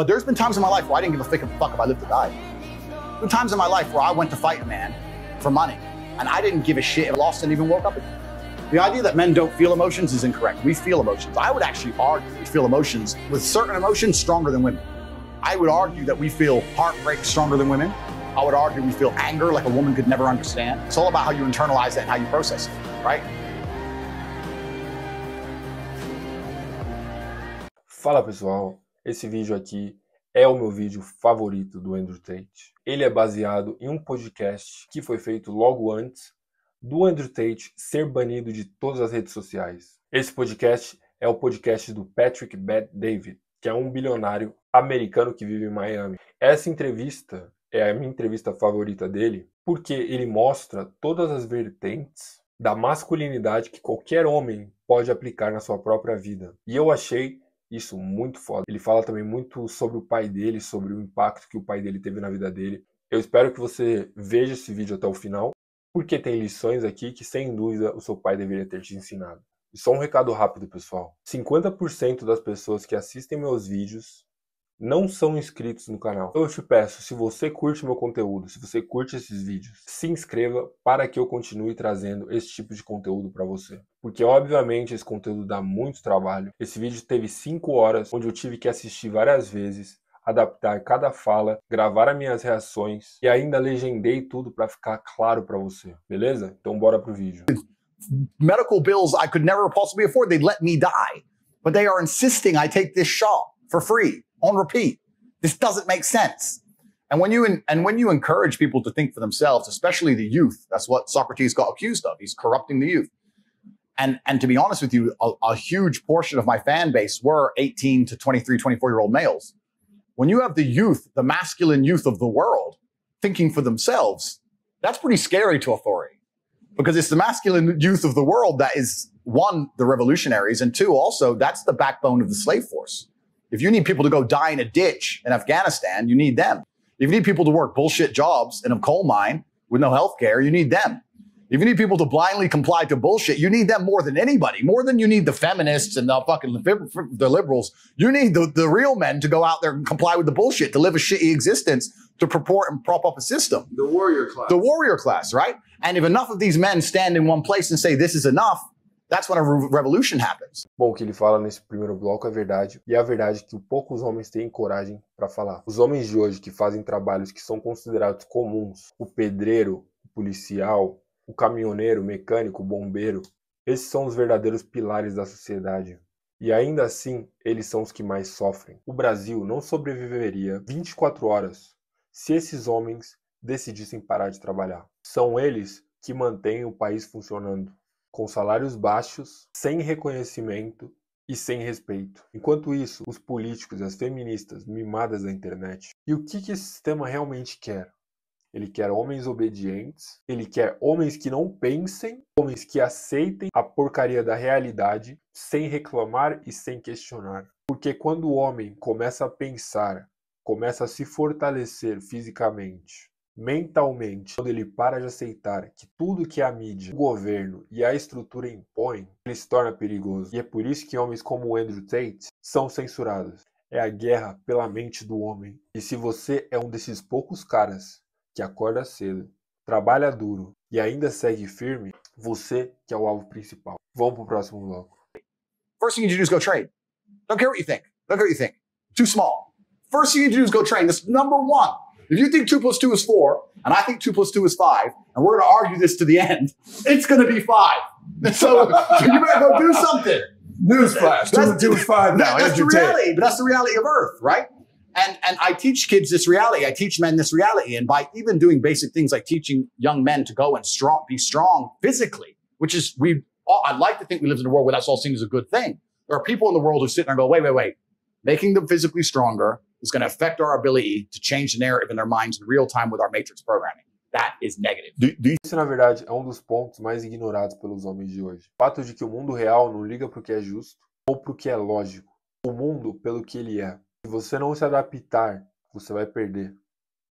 But there's been times in my life where I didn't give a fuck if I lived or died. There been times in my life where I went to fight a man for money, and I didn't give a shit if I lost and even woke up again. The idea that men don't feel emotions is incorrect. We feel emotions. I would actually argue we feel emotions, with certain emotions, stronger than women. I would argue that we feel heartbreak stronger than women. I would argue we feel anger like a woman could never understand. It's all about how you internalize that and how you process it, right? Fala pessoal, esse vídeo aqui é o meu vídeo favorito do Andrew Tate. Ele é baseado em um podcast que foi feito logo antes do Andrew Tate ser banido de todas as redes sociais. Esse podcast é o podcast do Patrick Bet-David, que é um bilionário americano que vive em Miami. Essa entrevista é a minha entrevista favorita dele, porque ele mostra todas as vertentes da masculinidade que qualquer homem pode aplicar na sua própria vida. E eu achei isso muito foda. Ele fala também muito sobre o pai dele, sobre o impacto que o pai dele teve na vida dele. Eu espero que você veja esse vídeo até o final, porque tem lições aqui que, sem dúvida, o seu pai deveria ter te ensinado. E só um recado rápido, pessoal. 50% das pessoas que assistem meus vídeos não são inscritos no canal. Eu te peço, se você curte meu conteúdo, se você curte esses vídeos, se inscreva para que eu continue trazendo esse tipo de conteúdo para você. Porque, obviamente, esse conteúdo dá muito trabalho. Esse vídeo teve 5 horas, onde eu tive que assistir várias vezes, adaptar cada fala, gravar as minhas reações e ainda legendei tudo para ficar claro para você, beleza? Então bora pro vídeo. Medical bills I could never possibly afford. They'd let me die. But they are insisting I take this shot for free, on repeat. This doesn't make sense. And when you encourage people to think for themselves, especially the youth, that's what Socrates got accused of. He's corrupting the youth. And to be honest with you, a huge portion of my fan base were 18 to 23, 24-year-old males. When you have the youth, the masculine youth of the world, thinking for themselves, that's pretty scary to authority. Because it's the masculine youth of the world that is, one, the revolutionaries, and two, also, that's the backbone of the slave force. If you need people to go die in a ditch in Afghanistan, you need them. If you need people to work bullshit jobs in a coal mine with no health care, you need them. If you need people to blindly comply to bullshit, you need them more than anybody, more than you need the feminists and the liberals. You need the real men to go out there and comply with the bullshit, to live a shitty existence, to purport and prop up a system. The warrior class. The warrior class, right? And if enough of these men stand in one place and say this is enough, that's when a revolution happens. Bom, o que ele fala nesse primeiro bloco é verdade, e é a verdade que poucos homens têm coragem para falar. Os homens de hoje que fazem trabalhos que são considerados comuns, o pedreiro, o policial, o caminhoneiro, o mecânico, o bombeiro, esses são os verdadeiros pilares da sociedade. E ainda assim, eles são os que mais sofrem. O Brasil não sobreviveria 24 horas se esses homens decidissem parar de trabalhar. São eles que mantêm o país funcionando, com salários baixos, sem reconhecimento e sem respeito. Enquanto isso, os políticos e as feministas mimadas da internet. E o que esse sistema realmente quer? Ele quer homens obedientes, ele quer homens que não pensem, homens que aceitem a porcaria da realidade sem reclamar e sem questionar. Porque quando o homem começa a pensar, começa a se fortalecer fisicamente, mentalmente, quando ele para de aceitar que tudo que a mídia, o governo e a estrutura impõem, ele se torna perigoso. E é por isso que homens como o Andrew Tate são censurados. É a guerra pela mente do homem. E se você é um desses poucos caras que acorda cedo, trabalha duro e ainda segue firme, você que é o alvo principal. Vamos pro próximo bloco. First thing you need to do is go train. Don't care what you think. Don't care what you think. Too small. First thing you need to do is go train. This is number one. If you think 2 + 2 is 4, and I think 2 + 2 is 5, and we're going to argue this to the end, it's going to be 5. So you better go do something. Newsflash. 2 + 2 is 5 now. That's the reality, but that's the reality of Earth, right? And I teach kids this reality. I teach men this reality. And by even doing basic things like teaching young men to go and be strong physically, which is, I'd like to think we live in a world where that's all seen as a good thing. There are people in the world who sit there and go, wait. Making them physically stronger is going to affect our ability to change the narrative in their minds in real time with our matrix programming. That is negative. Isso, na verdade, é um dos pontos mais ignorados pelos homens de hoje. O fato de que o mundo real não liga pro que é justo ou pro que é lógico. O mundo pelo que ele é. Se você não se adaptar, você vai perder.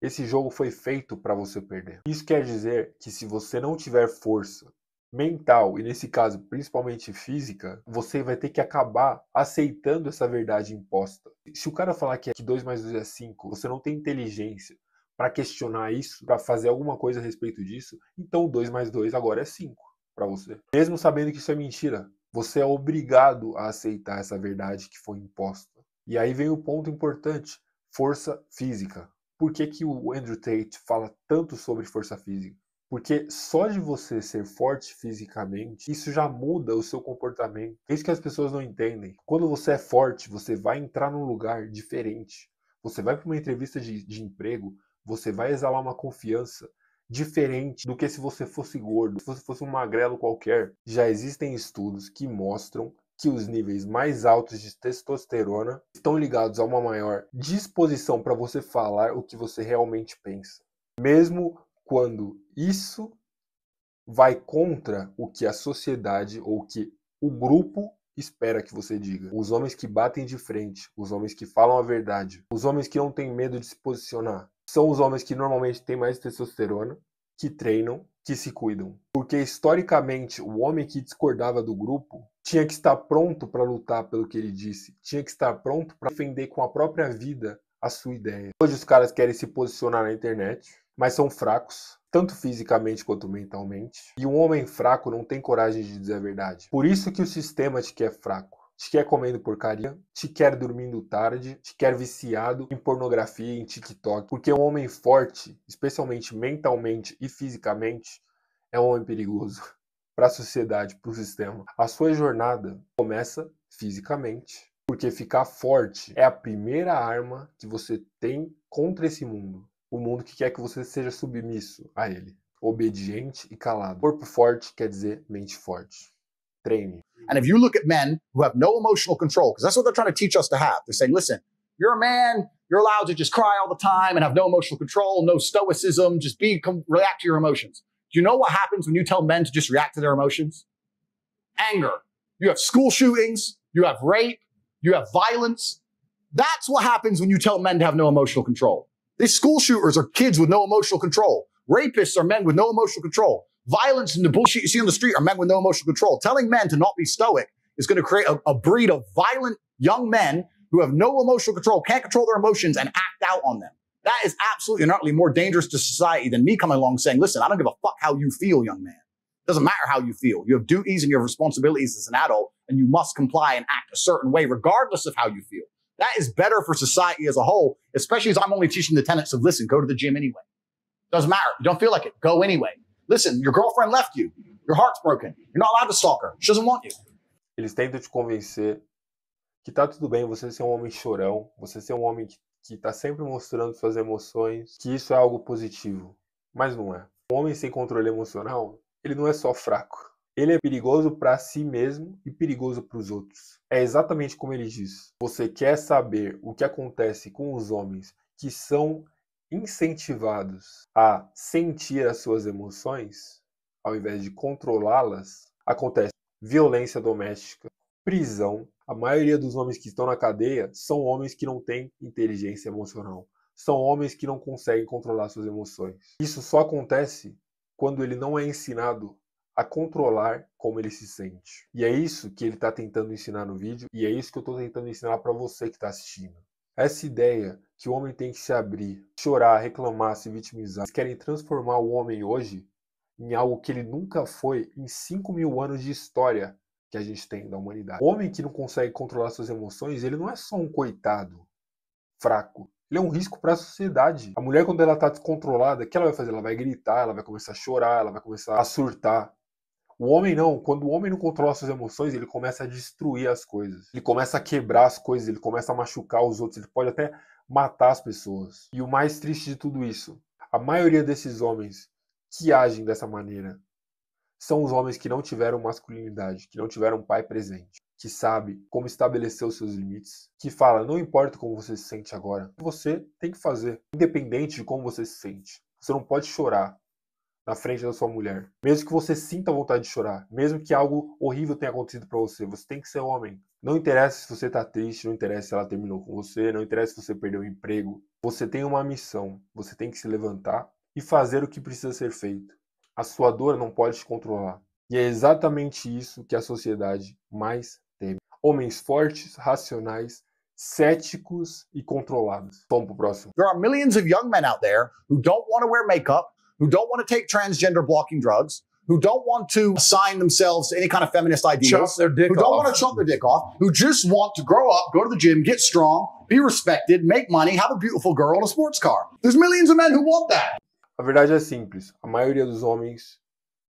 Esse jogo foi feito para você perder. Isso quer dizer que se você não tiver força, mental, e nesse caso principalmente física, você vai ter que acabar aceitando essa verdade imposta. Se o cara falar que 2 mais 2 é 5, você não tem inteligência para questionar isso, para fazer alguma coisa a respeito disso, então 2 mais 2 agora é 5 para você. Mesmo sabendo que isso é mentira, você é obrigado a aceitar essa verdade que foi imposta. E aí vem o ponto importante, força física. Por que que o Andrew Tate fala tanto sobre força física? Porque só de você ser forte fisicamente, isso já muda o seu comportamento. É isso que as pessoas não entendem. Quando você é forte, você vai entrar num lugar diferente. Você vai para uma entrevista de emprego, você vai exalar uma confiança diferente do que se você fosse gordo, se você fosse um magrelo qualquer. Já existem estudos que mostram que os níveis mais altos de testosterona estão ligados a uma maior disposição para você falar o que você realmente pensa. Mesmo quando isso vai contra o que a sociedade ou o que o grupo espera que você diga. Os homens que batem de frente, os homens que falam a verdade, os homens que não têm medo de se posicionar, são os homens que normalmente têm mais testosterona, que treinam, que se cuidam. Porque historicamente o homem que discordava do grupo tinha que estar pronto para lutar pelo que ele disse, tinha que estar pronto para defender com a própria vida a sua ideia. Hoje os caras querem se posicionar na internet, mas são fracos, tanto fisicamente quanto mentalmente. E um homem fraco não tem coragem de dizer a verdade. Por isso que o sistema te quer fraco. Te quer comendo porcaria, te quer dormindo tarde, te quer viciado em pornografia, em TikTok. Porque um homem forte, especialmente mentalmente e fisicamente, é um homem perigoso para a sociedade, para o sistema. A sua jornada começa fisicamente. Porque ficar forte é a primeira arma que você tem contra esse mundo. O mundo que quer que você seja submisso a ele, obediente e calado. Corpo forte quer dizer mente forte. Treine. And if you look at men who have no emotional control, because that's what they're trying to teach us to have. They're saying, listen, you're a man, you're allowed to just cry all the time and have no emotional control, no stoicism, just react to your emotions. Do you know what happens when you tell men to just react to their emotions? Anger. You have school shootings, you have rape, you have violence. That's what happens when you tell men to have no emotional control. These school shooters are kids with no emotional control. Rapists are men with no emotional control. Violence and the bullshit you see on the street are men with no emotional control. Telling men to not be stoic is going to create a breed of violent young men who have no emotional control, can't control their emotions, and act out on them. That is absolutely and utterly more dangerous to society than me coming along saying, listen, I don't give a fuck how you feel, young man. It doesn't matter how you feel. You have duties and you have responsibilities as an adult, and you must comply and act a certain way regardless of how you feel. That is better for society as a whole, especially as I'm only teaching the tenets of, listen, go to the gym anyway. Doesn't matter. You don't feel like it. Go anyway. Listen, your girlfriend left you. Your heart's broken. You're not allowed to stalk her. She doesn't want you. Eles tentam te convencer que tá tudo bem você ser um homem chorão, você ser um homem que tá sempre mostrando suas emoções, que isso é algo positivo. Mas não é. Um homem sem controle emocional, ele não é só fraco. Ele é perigoso para si mesmo e perigoso para os outros. É exatamente como ele diz. Você quer saber o que acontece com os homens que são incentivados a sentir as suas emoções, ao invés de controlá-las, acontece violência doméstica, prisão. A maioria dos homens que estão na cadeia são homens que não têm inteligência emocional. São homens que não conseguem controlar suas emoções. Isso só acontece quando ele não é ensinado a controlar como ele se sente. E é isso que ele está tentando ensinar no vídeo, e é isso que eu estou tentando ensinar para você que está assistindo. Essa ideia que o homem tem que se abrir, chorar, reclamar, se vitimizar. Eles querem transformar o homem hoje em algo que ele nunca foi em 5.000 anos de história que a gente tem da humanidade. O homem que não consegue controlar suas emoções, ele não é só um coitado fraco. Ele é um risco para a sociedade. A mulher, quando ela está descontrolada, o que ela vai fazer? Ela vai gritar, ela vai começar a chorar, ela vai começar a surtar. O homem não. Quando o homem não controla suas emoções, ele começa a destruir as coisas. Ele começa a quebrar as coisas, ele começa a machucar os outros, ele pode até matar as pessoas. E o mais triste de tudo isso, a maioria desses homens que agem dessa maneira são os homens que não tiveram masculinidade, que não tiveram um pai presente, que sabe como estabelecer os seus limites, que fala, não importa como você se sente agora, você tem que fazer, independente de como você se sente. Você não pode chorar na frente da sua mulher. Mesmo que você sinta vontade de chorar, mesmo que algo horrível tenha acontecido para você, você tem que ser homem. Não interessa se você tá triste, não interessa se ela terminou com você, não interessa se você perdeu o emprego. Você tem uma missão, você tem que se levantar e fazer o que precisa ser feito. A sua dor não pode te controlar. E é exatamente isso que a sociedade mais teme. Homens fortes, racionais, céticos e controlados. Vamos pro próximo. There are millions of young men out there who don't want to wear makeup, who don't want to take transgender blocking drugs, who don't want to assign themselves to any kind of feminist Chop ideals, their dick who don't off. want to chop their dick off, who just want to grow up, go to the gym, get strong, be respected, make money, have a beautiful girl and a sports car. There's millions of men who want that. A verdade é simples. A maioria dos homens,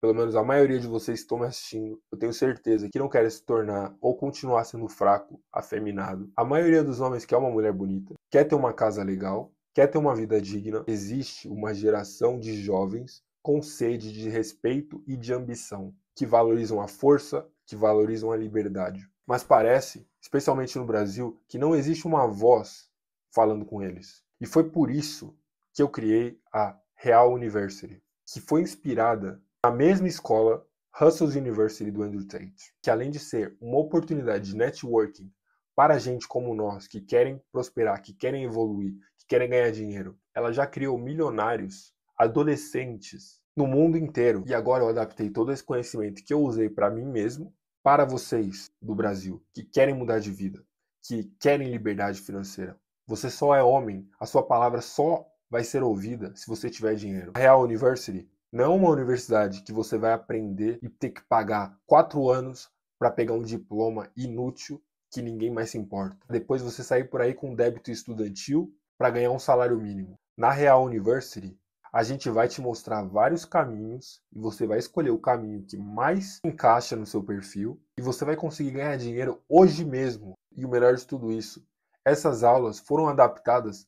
pelo menos a maioria de vocês que estão me assistindo, eu tenho certeza que não querem se tornar ou continuar sendo fraco, afeminado. A maioria dos homens quer uma mulher bonita, quer ter uma casa legal, quer ter uma vida digna. Existe uma geração de jovens com sede de respeito e de ambição, que valorizam a força, que valorizam a liberdade. Mas parece, especialmente no Brasil, que não existe uma voz falando com eles. E foi por isso que eu criei a Real University, que foi inspirada na mesma escola Hustle's University do Andrew Tate, que além de ser uma oportunidade de networking para gente como nós, que querem prosperar, que querem evoluir, que querem ganhar dinheiro, ela já criou milionários adolescentes no mundo inteiro. E agora eu adaptei todo esse conhecimento que eu usei para mim mesmo, para vocês do Brasil, que querem mudar de vida, que querem liberdade financeira. Você só é homem, a sua palavra só vai ser ouvida se você tiver dinheiro. A Real University não é uma universidade que você vai aprender e ter que pagar 4 anos para pegar um diploma inútil que ninguém mais se importa. Depois você sair por aí com débito estudantil para ganhar um salário mínimo. Na Real University, a gente vai te mostrar vários caminhos e você vai escolher o caminho que mais encaixa no seu perfil e você vai conseguir ganhar dinheiro hoje mesmo. E o melhor de tudo isso, essas aulas foram adaptadas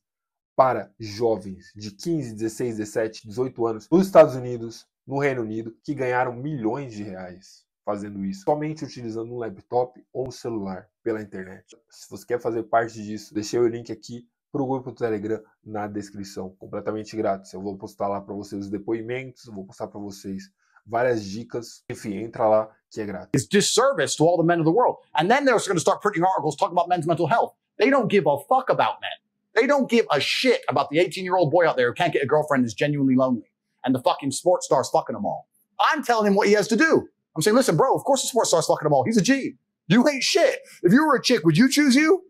para jovens de 15, 16, 17, 18 anos nos Estados Unidos, no Reino Unido, que ganharam milhões de reais fazendo isso, somente utilizando um laptop ou um celular pela internet. Se você quer fazer parte disso, deixei o link aqui para o grupo do Telegram na descrição, completamente grátis. Eu vou postar lá para vocês os depoimentos, vou postar para vocês várias dicas. Enfim, entra lá que é grátis. It's disservice to all the men of the world. And then they're going to start printing articles talking about men's mental health. They don't give a fuck about men. They don't give a shit about the 18-year-old boy out there who can't get a girlfriend and is genuinely lonely. And the fucking sports star's fucking them all. I'm telling him what he has to do. I'm saying, listen, bro, of course the sports star's fucking them all. He's a G. You ain't shit. If you were a chick, would you choose you?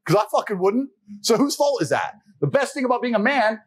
Because I fucking wouldn't. So whose fault is that? The best thing about being a man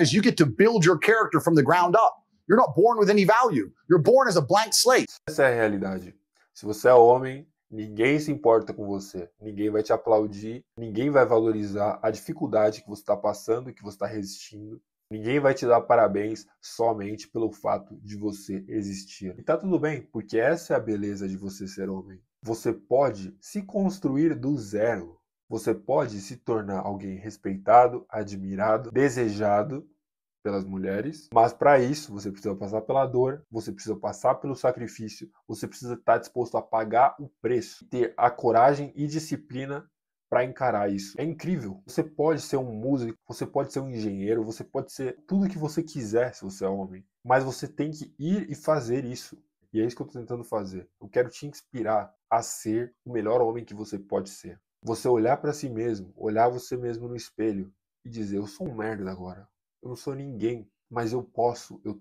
is you get to build your character from the ground up. You're not born with any value. You're born as a blank slate. Essa é a realidade. Se você é homem, ninguém se importa com você. Ninguém vai te aplaudir. Ninguém vai valorizar a dificuldade que você está passando e que você está resistindo. Ninguém vai te dar parabéns somente pelo fato de você existir. E tá tudo bem, porque essa é a beleza de você ser homem. Você pode se construir do zero. Você pode se tornar alguém respeitado, admirado, desejado pelas mulheres. Mas para isso, você precisa passar pela dor, você precisa passar pelo sacrifício, você precisa estar disposto a pagar o preço, ter a coragem e disciplina para encarar isso. É incrível. Você pode ser um músico, você pode ser um engenheiro, você pode ser tudo que você quiser se você é homem. Mas você tem que ir e fazer isso. E é isso que eu estou tentando fazer. Eu quero te inspirar a ser o melhor homem que você pode ser. Você olhar para si mesmo, olhar você mesmo no espelho e dizer, eu sou um merda agora. Eu não sou ninguém, mas eu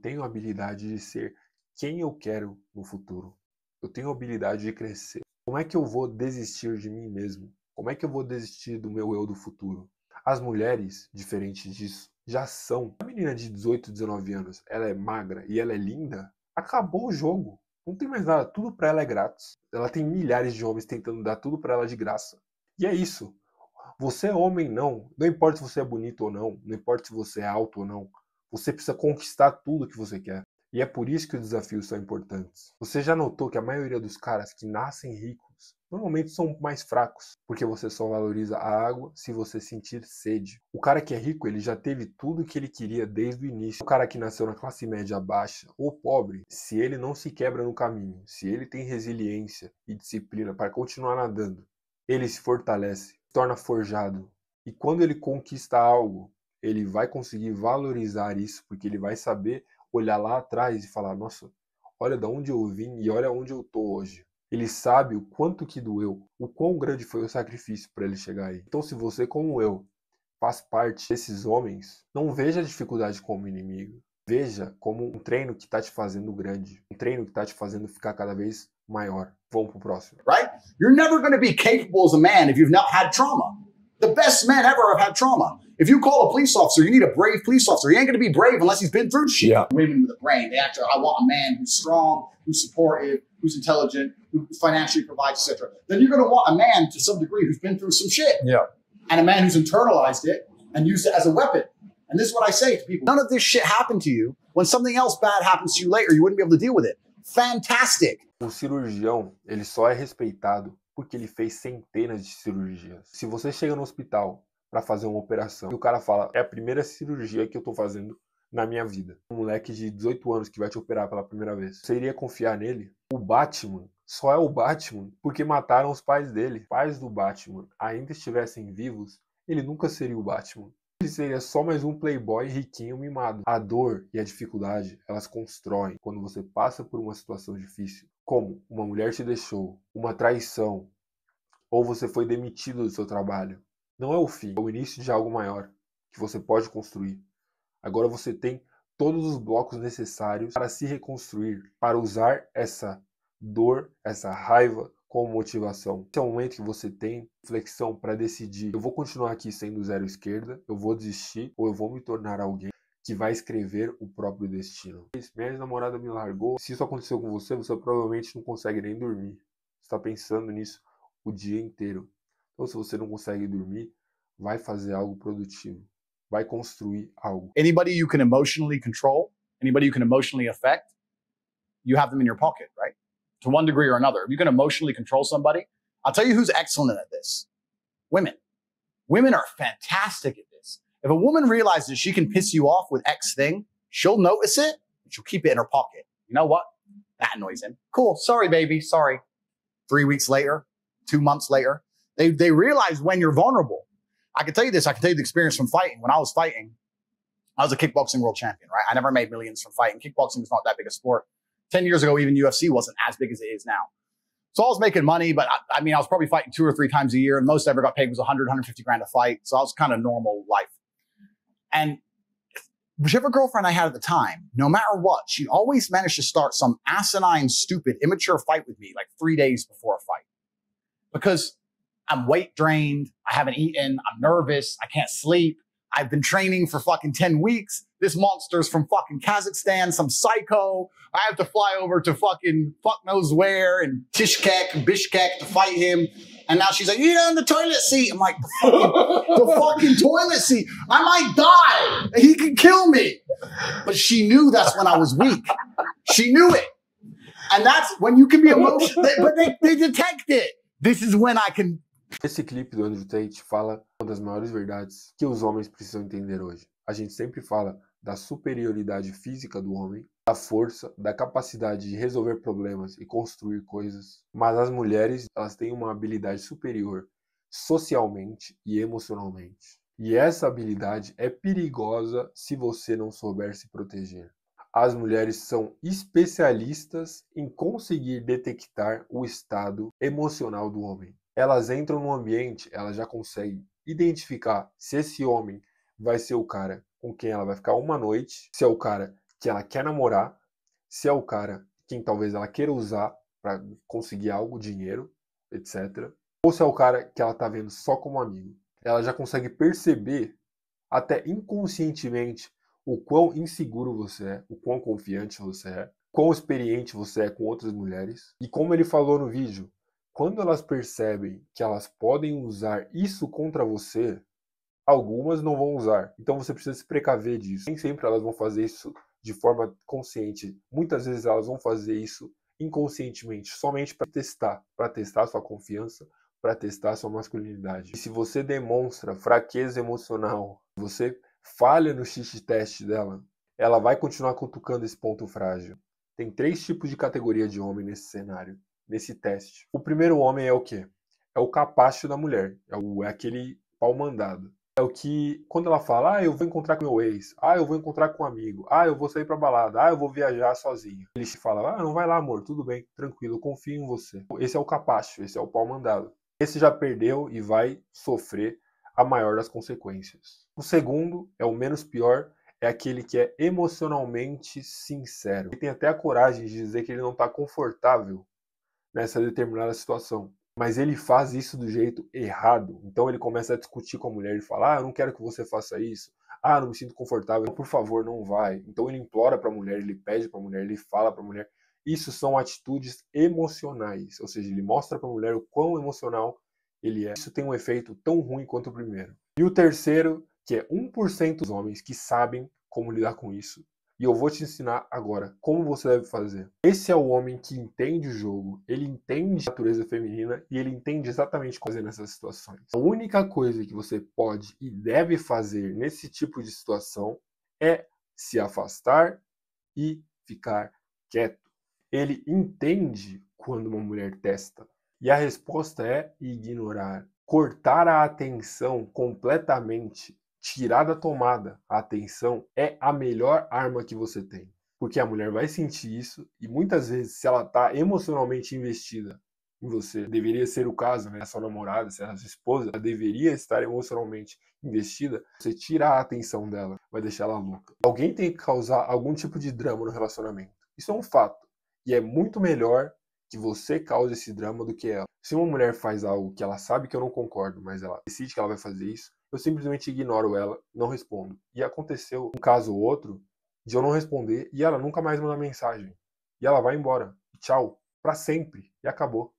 tenho a habilidade de ser quem eu quero no futuro. Eu tenho a habilidade de crescer. Como é que eu vou desistir de mim mesmo? Como é que eu vou desistir do meu eu do futuro? As mulheres, diferente disso, já são. A menina de 18, 19 anos, ela é magra e ela é linda, acabou o jogo. Não tem mais nada, tudo pra ela é grátis. Ela tem milhares de homens tentando dar tudo pra ela de graça. E é isso. Você é homem, não importa se você é bonito ou não importa se você é alto ou não, você precisa conquistar tudo que você quer. E é por isso que os desafios são importantes. Você já notou que a maioria dos caras que nascem ricos normalmente são mais fracos, porque você só valoriza a água se você sentir sede. O cara que é rico, ele já teve tudo que ele queria desde o início. O cara que nasceu na classe média baixa ou pobre, se ele não se quebra no caminho, se ele tem resiliência e disciplina para continuar nadando, ele se fortalece, se torna forjado. E quando ele conquista algo, ele vai conseguir valorizar isso, porque ele vai saber olhar lá atrás e falar, nossa, olha de onde eu vim e olha onde eu tô hoje. Ele sabe o quanto que doeu, o quão grande foi o sacrifício para ele chegar aí. Então, se você, como eu, faz parte desses homens, não veja a dificuldade como inimigo. Veja como um treino que tá te fazendo grande, um treino que tá te fazendo ficar cada vez maior. Vamos pro próximo. Right? You're never going to be capable as a man if you've not had trauma. The best men ever have had trauma. If you call a police officer, you need a brave police officer. He ain't going to be brave unless he's been through shit. Yeah. Women with a brain, they actually, I want a man who's strong, who's supportive, who's intelligent, who financially provides, etc. Then you're going to want a man to some degree who's been through some shit. Yeah. And a man who's internalized it and used it as a weapon. And this is what I say to people. None of this shit happened to you. When something else bad happens to you later, you wouldn't be able to deal with it. Fantastic. O cirurgião, ele só é respeitado porque ele fez centenas de cirurgias. Se você chega no hospital para fazer uma operação e o cara fala, é a primeira cirurgia que eu tô fazendo na minha vida. Um moleque de 18 anos que vai te operar pela primeira vez. Você iria confiar nele? O Batman só é o Batman porque mataram os pais dele. Os pais do Batman ainda estivessem vivos, ele nunca seria o Batman. Ele seria só mais um playboy riquinho mimado. A dor e a dificuldade, elas constroem quando você passa por uma situação difícil. Como uma mulher te deixou, uma traição, ou você foi demitido do seu trabalho. Não é o fim, é o início de algo maior que você pode construir. Agora você tem todos os blocos necessários para se reconstruir, para usar essa dor, essa raiva como motivação. Esse é o momento que você tem reflexão para decidir, eu vou continuar aqui sendo zero esquerda, eu vou desistir ou eu vou me tornar alguém que vai escrever o próprio destino. Minha ex-namorada me largou. Se isso aconteceu com você, você provavelmente não consegue nem dormir. Você está pensando nisso o dia inteiro. Então, se você não consegue dormir, vai fazer algo produtivo. Vai construir algo. Anybody you can emotionally control, anybody you can emotionally affect, you have them in your pocket, right? To one degree or another. If you can emotionally control somebody, I'll tell you who's excellent at this. Women. Women are fantastic at this. If a woman realizes she can piss you off with X thing, she'll notice it, and she'll keep it in her pocket. You know what? That annoys him. Cool. Sorry, baby. Sorry. 3 weeks later, 2 months later, they realize when you're vulnerable. I can tell you this. I can tell you the experience from fighting. When I was fighting, I was a kickboxing world champion, right? I never made millions from fighting. Kickboxing was not that big a sport. 10 years ago, even UFC wasn't as big as it is now. So I was making money, but I mean, I was probably fighting 2 or 3 times a year. And most I ever got paid was 100, 150 grand a fight. So I was kind of normal life. And whichever girlfriend I had at the time, no matter what, she always managed to start some asinine, stupid, immature fight with me like 3 days before a fight. Because I'm weight drained. I haven't eaten. I'm nervous. I can't sleep. I've been training for fucking 10 weeks. This monster's from fucking Kazakhstan, some psycho. I have to fly over to fucking fuck knows where and Bishkek to fight him. And now she's like, you're on the toilet seat. I'm like, the fucking toilet seat. I might die. He could kill me. But she knew that's when I was weak. She knew it. And that's when you can be emotional. But they detect it. This is when I can. Esse clipe do Andrew Tate fala uma das maiores verdades que os homens precisam entender hoje. A gente sempre fala da superioridade física do homem, da força, da capacidade de resolver problemas e construir coisas. Mas as mulheres, elas têm uma habilidade superior socialmente e emocionalmente. E essa habilidade é perigosa se você não souber se proteger. As mulheres são especialistas em conseguir detectar o estado emocional do homem. Elas entram no ambiente, elas já conseguem identificar se esse homem vai ser o cara com quem ela vai ficar uma noite, se é o cara que ela quer namorar, se é o cara quem talvez ela queira usar para conseguir algo, dinheiro, etc. Ou se é o cara que ela tá vendo só como amigo. Ela já consegue perceber, até inconscientemente, o quão inseguro você é, o quão confiante você é, quão experiente você é com outras mulheres. E como ele falou no vídeo, quando elas percebem que elas podem usar isso contra você, algumas não vão usar. Então você precisa se precaver disso. Nem sempre elas vão fazer isso de forma consciente. Muitas vezes elas vão fazer isso inconscientemente, somente para testar sua confiança, para testar sua masculinidade. E se você demonstra fraqueza emocional, você falha no teste dela, ela vai continuar cutucando esse ponto frágil. Tem 3 tipos de categoria de homem nesse cenário, nesse teste. O primeiro homem é o quê? É o capacho da mulher, é aquele pau mandado. É o que, quando ela fala, eu vou encontrar com meu ex, eu vou encontrar com um amigo, eu vou sair pra balada, eu vou viajar sozinho. Ele fala, não vai lá amor, tudo bem, tranquilo, eu confio em você. Esse é o capacho, esse é o pau mandado. Esse já perdeu e vai sofrer a maior das consequências. O segundo é o menos pior, é aquele que é emocionalmente sincero. Ele tem até a coragem de dizer que ele não está confortável nessa determinada situação. Mas ele faz isso do jeito errado. Então ele começa a discutir com a mulher e fala: eu não quero que você faça isso. Não me sinto confortável. Por favor, não vai. Então ele implora para a mulher, ele pede para a mulher, ele fala para a mulher. Isso são atitudes emocionais. Ou seja, ele mostra para a mulher o quão emocional ele é. Isso tem um efeito tão ruim quanto o primeiro. E o terceiro, que é 1% dos homens que sabem como lidar com isso. E eu vou te ensinar agora como você deve fazer. Esse é o homem que entende o jogo, ele entende a natureza feminina e ele entende exatamente o que fazer nessas situações. A única coisa que você pode e deve fazer nesse tipo de situação é se afastar e ficar quieto. Ele entende quando uma mulher testa. E a resposta é ignorar. Cortar a atenção completamente. Tirar da tomada a atenção é a melhor arma que você tem. Porque a mulher vai sentir isso e muitas vezes, se ela está emocionalmente investida em você, deveria ser o caso, né? A sua namorada, se é a sua esposa, ela deveria estar emocionalmente investida, você tira a atenção dela, vai deixar ela louca. Alguém tem que causar algum tipo de drama no relacionamento. Isso é um fato. E é muito melhor que você cause esse drama do que ela. Se uma mulher faz algo que ela sabe que eu não concordo, mas ela decide que ela vai fazer isso, eu simplesmente ignoro ela, não respondo. E aconteceu um caso ou outro de eu não responder e ela nunca mais manda mensagem. E ela vai embora. Tchau. Pra sempre. E acabou.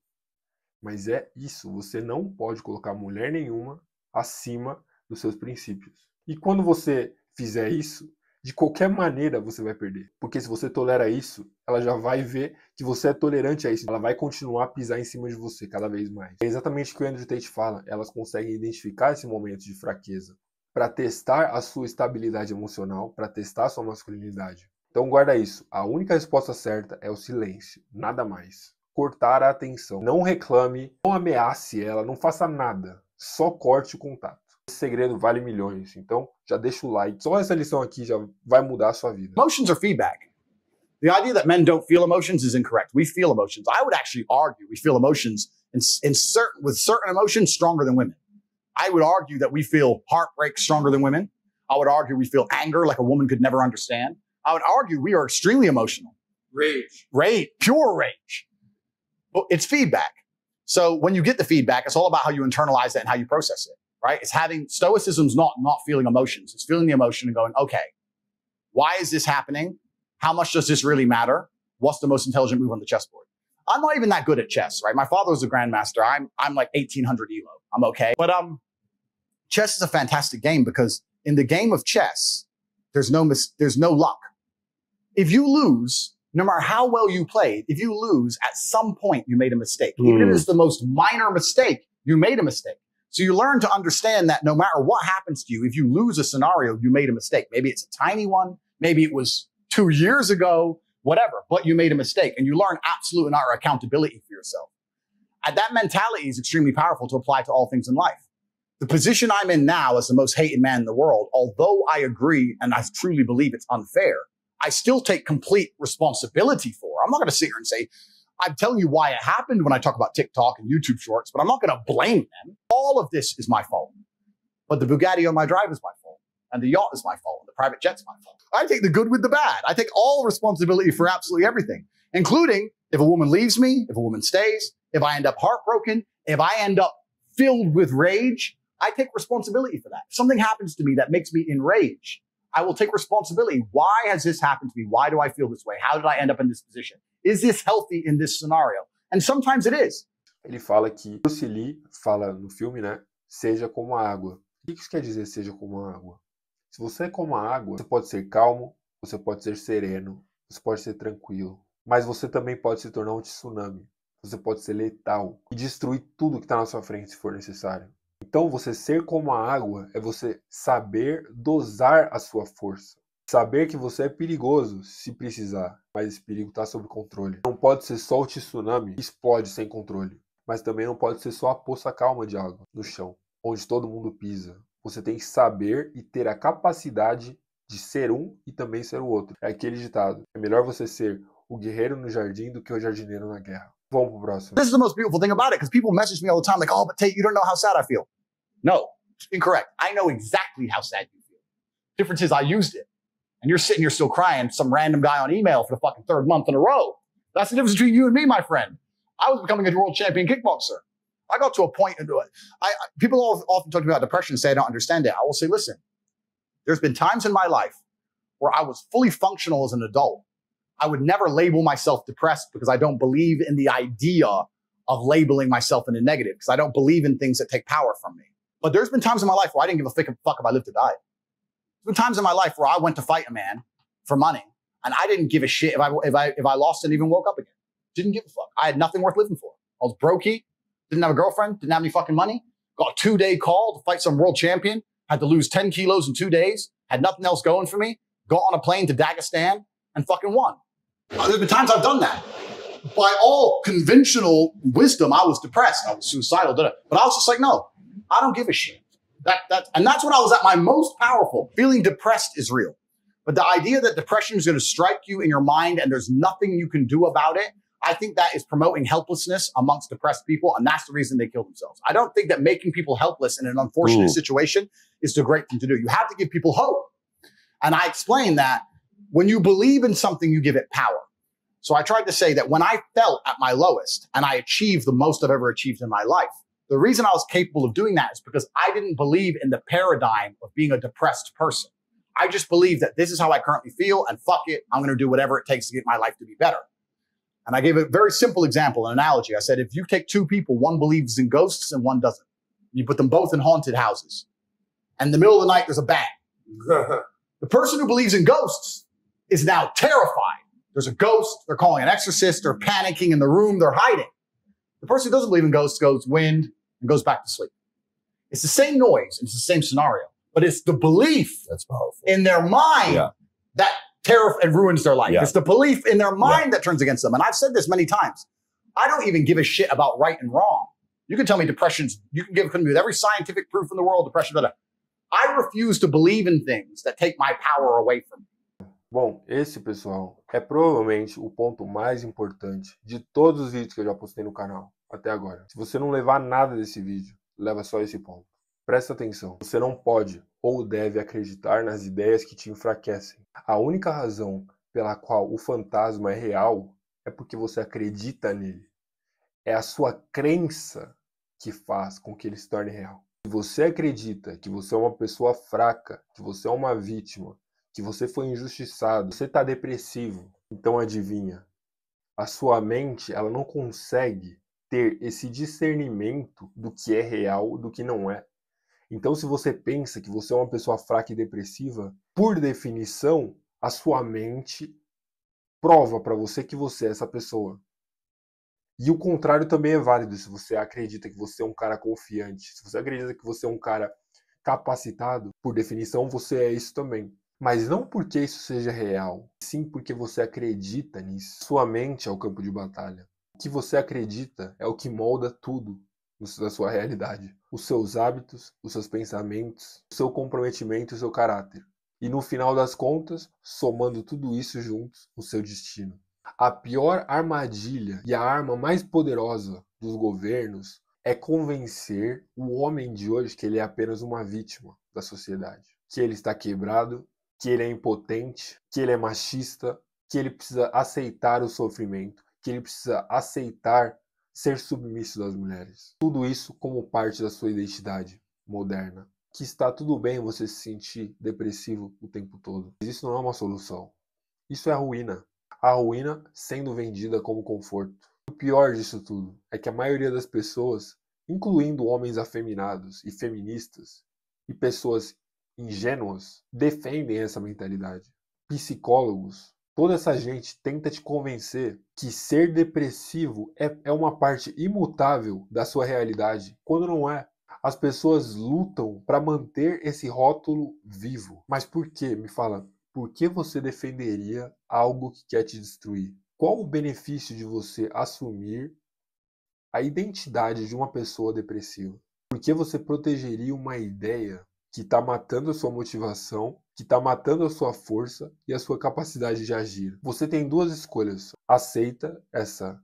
Mas é isso. Você não pode colocar mulher nenhuma acima dos seus princípios. E quando você fizer isso, de qualquer maneira você vai perder. Porque se você tolera isso, ela já vai ver que você é tolerante a isso. Ela vai continuar a pisar em cima de você cada vez mais. É exatamente o que o Andrew Tate fala. Elas conseguem identificar esse momento de fraqueza para testar a sua estabilidade emocional, para testar a sua masculinidade. Então guarda isso. A única resposta certa é o silêncio. Nada mais. Cortar a atenção. Não reclame, não ameace ela, não faça nada. Só corte o contato. Esse segredo vale milhões, então já deixa o like. Só essa lição aqui já vai mudar a sua vida. Emotions are feedback. The idea that men don't feel emotions is incorrect. We feel emotions. I would actually argue we feel emotions with certain emotions stronger than women. I would argue that we feel heartbreak stronger than women. I would argue we feel anger like a woman could never understand. I would argue we are extremely emotional. Rage, pure rage. But it's feedback. So when you get the feedback, it's all about how you internalize it and how you process it. Right? It's having stoicism's not feeling emotions. It's feeling the emotion and going, okay, why is this happening? How much does this really matter? What's the most intelligent move on the chessboard? I'm not even that good at chess, right? My father was a grandmaster. I'm like 1800 ELO. I'm okay. But chess is a fantastic game because in the game of chess, there's no luck. If you lose, no matter how well you played, if you lose, at some point you made a mistake. Even if it's the most minor mistake, you made a mistake. So you learn to understand that no matter what happens to you, if you lose a scenario, you made a mistake. Maybe it's a tiny one. Maybe it was 2 years ago, whatever, but you made a mistake and you learn absolute and utter accountability for yourself. And that mentality is extremely powerful to apply to all things in life. The position I'm in now as the most hated man in the world, although I agree and I truly believe it's unfair, I still take complete responsibility for. I'm not going to sit here and say, I'm telling you why it happened when I talk about TikTok and YouTube shorts, but I'm not going to blame them. All of this is my fault. But the Bugatti on my drive is my fault. And the yacht is my fault. And the private jet's my fault. I take the good with the bad. I take all responsibility for absolutely everything, including if a woman leaves me, if a woman stays, if I end up heartbroken, if I end up filled with rage, I take responsibility for that. If something happens to me that makes me enraged, I will take responsibility. Why has this happened to me? Why do I feel this way? How did I end up in this position? Is this healthy in this scenario? And sometimes it is. Ele fala que Bruce Lee fala no filme, né? Seja como a água. O que isso quer dizer, seja como a água? Se você é como a água, você pode ser calmo, você pode ser sereno, você pode ser tranquilo. Mas você também pode se tornar um tsunami. Você pode ser letal e destruir tudo que está na sua frente se for necessário. Então, você ser como a água é você saber dosar a sua força. Saber que você é perigoso se precisar, mas esse perigo está sob controle. Não pode ser só o tsunami que explode sem controle, mas também não pode ser só a poça calma de água no chão, onde todo mundo pisa. Você tem que saber e ter a capacidade de ser um e também ser o outro. É aquele ditado, é melhor você ser o guerreiro no jardim do que o jardineiro na guerra. Vamos pro próximo. This is the most beautiful thing about it, because people message me all the time like, oh, but Tate, you don't know how sad I feel. No, incorrect. I know exactly how sad you feel. Difference is I used it. And you're sitting here still crying some random guy on email for the fucking third month in a row. That's the difference between you and me, my friend. I was becoming a world champion kickboxer. I got to a point into it. People often talk about depression and say I don't understand it. I will say, listen, there's been times in my life where I was fully functional as an adult. I would never label myself depressed because I don't believe in the idea of labeling myself in a negative, because I don't believe in things that take power from me. But there's been times in my life where I didn't give a fuck if I lived or died. There's been times in my life where I went to fight a man for money, and I didn't give a shit if I lost and even woke up again. Didn't give a fuck. I had nothing worth living for. I was brokey, didn't have a girlfriend, didn't have any fucking money. Got a 2-day call to fight some world champion. Had to lose 10 kilos in 2 days. Had nothing else going for me. Got on a plane to Dagestan and fucking won. There's been times I've done that. By all conventional wisdom, I was depressed. I was suicidal. But I was just like, no, I don't give a shit. And that's when I was at my most powerful. Feeling depressed is real. But the idea that depression is going to strike you in your mind and there's nothing you can do about it, I think that is promoting helplessness amongst depressed people. And that's the reason they kill themselves. I don't think that making people helpless in an unfortunate situation is the great thing to do. You have to give people hope. And I explained that when you believe in something, you give it power. So I tried to say that when I felt at my lowest and I achieved the most I've ever achieved in my life, the reason I was capable of doing that is because I didn't believe in the paradigm of being a depressed person. I just believed that this is how I currently feel, and fuck it, I'm going to do whatever it takes to get my life to be better. And I gave a very simple example, an analogy. I said, if you take two people, one believes in ghosts and one doesn't. You put them both in haunted houses. And in the middle of the night, there's a bang. The person who believes in ghosts is now terrified. There's a ghost. They're calling an exorcist. They're panicking in the room. They're hiding. The person who doesn't believe in ghosts goes wind and goes back to sleep. It's the same noise. It's the same scenario. But it's the belief That's powerful. in their mind that and ruins their life. Yeah. It's the belief in their mind that turns against them. And I've said this many times. I don't even give a shit about right and wrong. You can tell me depression's, you can give me with every scientific proof in the world, depression, blah. I refuse to believe in things that take my power away from me. Bom, esse, pessoal, é provavelmente o ponto mais importante de todos os vídeos que eu já postei no canal até agora. Se você não levar nada desse vídeo, leva só esse ponto. Presta atenção. Você não pode ou deve acreditar nas ideias que te enfraquecem. A única razão pela qual o fantasma é real é porque você acredita nele. É a sua crença que faz com que ele se torne real. Se você acredita que você é uma pessoa fraca, que você é uma vítima, que você foi injustiçado, você está depressivo, então adivinha, a sua mente ela não consegue ter esse discernimento do que é real, do que não é. Então se você pensa que você é uma pessoa fraca e depressiva, por definição, a sua mente prova para você que você é essa pessoa. E o contrário também é válido. Se você acredita que você é um cara confiante, se você acredita que você é um cara capacitado, por definição você é isso também. Mas não porque isso seja real, sim porque você acredita nisso. Sua mente é o campo de batalha. O que você acredita é o que molda tudo da sua realidade. Os seus hábitos, os seus pensamentos, o seu comprometimento e o seu caráter. E no final das contas, somando tudo isso juntos, o seu destino. A pior armadilha e a arma mais poderosa dos governos é convencer o homem de hoje que ele é apenas uma vítima da sociedade. Que ele está quebrado, que ele é impotente, que ele é machista, que ele precisa aceitar o sofrimento, que ele precisa aceitar ser submisso das mulheres. Tudo isso como parte da sua identidade moderna. Que está tudo bem você se sentir depressivo o tempo todo. Mas isso não é uma solução. Isso é a ruína. A ruína sendo vendida como conforto. O pior disso tudo é que a maioria das pessoas, incluindo homens afeminados e feministas, e pessoas ingênuas, defendem essa mentalidade. Psicólogos, toda essa gente tenta te convencer que ser depressivo é uma parte imutável da sua realidade, quando não é. As pessoas lutam para manter esse rótulo vivo. Mas por quê? Me fala, por que você defenderia algo que quer te destruir? Qual o benefício de você assumir a identidade de uma pessoa depressiva? Por que você protegeria uma ideia que está matando a sua motivação, que está matando a sua força e a sua capacidade de agir? Você tem duas escolhas. Aceita essa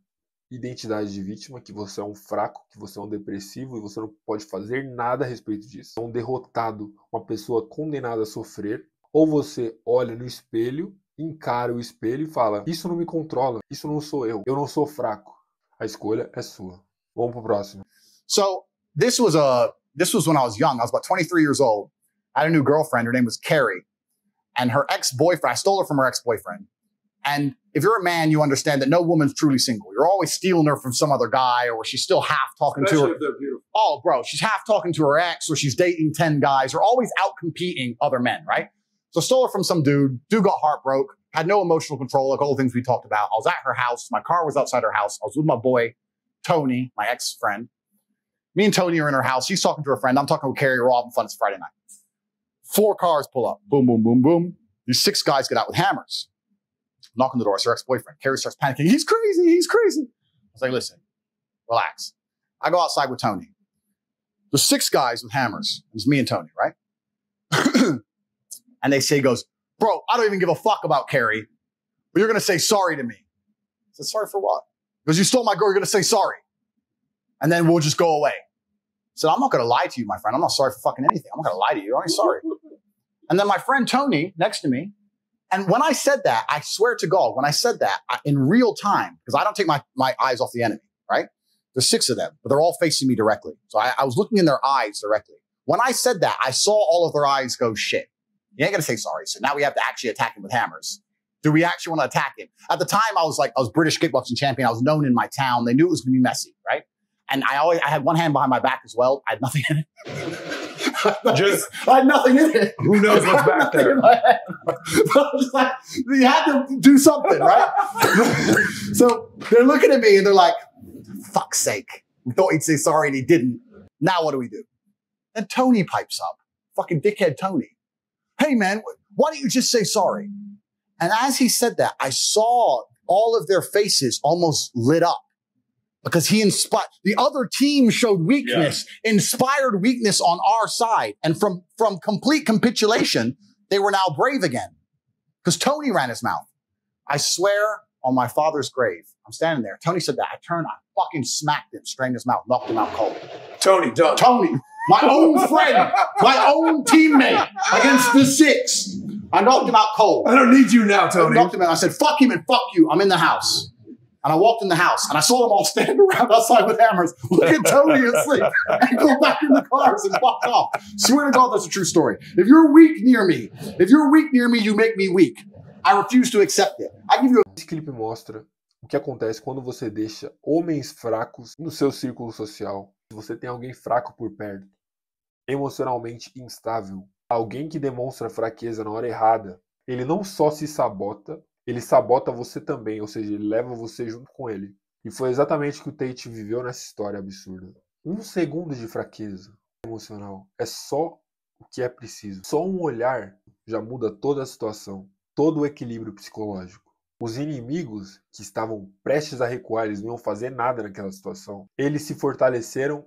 identidade de vítima, que você é um fraco, que você é um depressivo e você não pode fazer nada a respeito disso. É um derrotado, uma pessoa condenada a sofrer. Ou você olha no espelho, encara o espelho e fala, isso não me controla, isso não sou eu não sou fraco. A escolha é sua. Vamos pro próximo. So this was when I was young. I was about 23 years old. I had a new girlfriend. Her name was Carrie. And her ex-boyfriend, I stole her from her ex-boyfriend. And if you're a man, you understand that no woman's truly single. You're always stealing her from some other guy, or she's still half talking to her. If they're beautiful. Oh, bro, she's half talking to her ex, or she's dating 10 guys, or always out competing other men, right? So stole her from some dude. Dude got heartbroken, had no emotional control, like all the things we talked about. I was at her house. My car was outside her house. I was with my boy, Tony, my ex-friend. Me and Tony are in her house. She's talking to her friend. I'm talking with Carrie. We're all having fun. It's Friday night. 4 cars pull up. Boom, boom, boom, boom. These 6 guys get out with hammers. Knock on the door. It's her ex-boyfriend. Carrie starts panicking. He's crazy. He's crazy. I was like, listen, relax. I go outside with Tony. There's 6 guys with hammers. It's me and Tony, right? And he goes, bro, I don't even give a fuck about Carrie, but you're going to say sorry to me. I said, sorry for what? Because you stole my girl, you're going to say sorry. And then we'll just go away. I said, I'm not going to lie to you, my friend. I'm not sorry for fucking anything. I'm not going to lie to you. I'm sorry. And then my friend Tony next to me, and when I said that, I swear to God, when I said that in real time, because I don't take my eyes off the enemy, right? There's 6 of them, but they're all facing me directly. So I was looking in their eyes directly. When I said that, I saw all of their eyes go, shit. You ain't going to say sorry. So now we have to actually attack him with hammers. Do we actually want to attack him? At the time, I was British kickboxing champion. I was known in my town. They knew it was going to be messy, right? And I had one hand behind my back as well. I had nothing in it. I had nothing in it. Who knows what's back there? Like, you had to do something, right? So they're looking at me and they're like, fuck's sake. We thought he'd say sorry and he didn't. Now what do we do? And Tony pipes up. Fucking dickhead Tony. Hey, man, why don't you just say sorry? And as he said that, I saw all of their faces almost lit up because he inspired. The other team showed weakness, inspired weakness on our side. And from complete capitulation, they were now brave again because Tony ran his mouth. I swear on my father's grave, I'm standing there. Tony said that. I turned, I fucking smacked him, strained his mouth, knocked him out cold. Tony, done. Tony, my own friend, my own teammate against the 6. I knocked him out cold. I don't need you now, Tony. I knocked him out. I said, fuck him and fuck you. I'm in the house. And I walked in the house and I saw them all standing around outside with hammers, look at Tony asleep and go back in the cars and fuck off. Swear to God, that's a true story. If you're weak near me, you make me weak. I refuse to accept it. I give you Esse clipe mostra o que acontece quando você deixa homens fracos no seu círculo social. Se você tem alguém fraco por perto, emocionalmente instável, alguém que demonstra fraqueza na hora errada, ele não só se sabota, ele sabota você também, ou seja, ele leva você junto com ele. E foi exatamente o que o Tate viveu nessa história absurda. 1 segundo de fraqueza emocional é só o que é preciso. Só um olhar já muda toda a situação, todo o equilíbrio psicológico. Os inimigos que estavam prestes a recuar, eles não iam fazer nada naquela situação. Eles se fortaleceram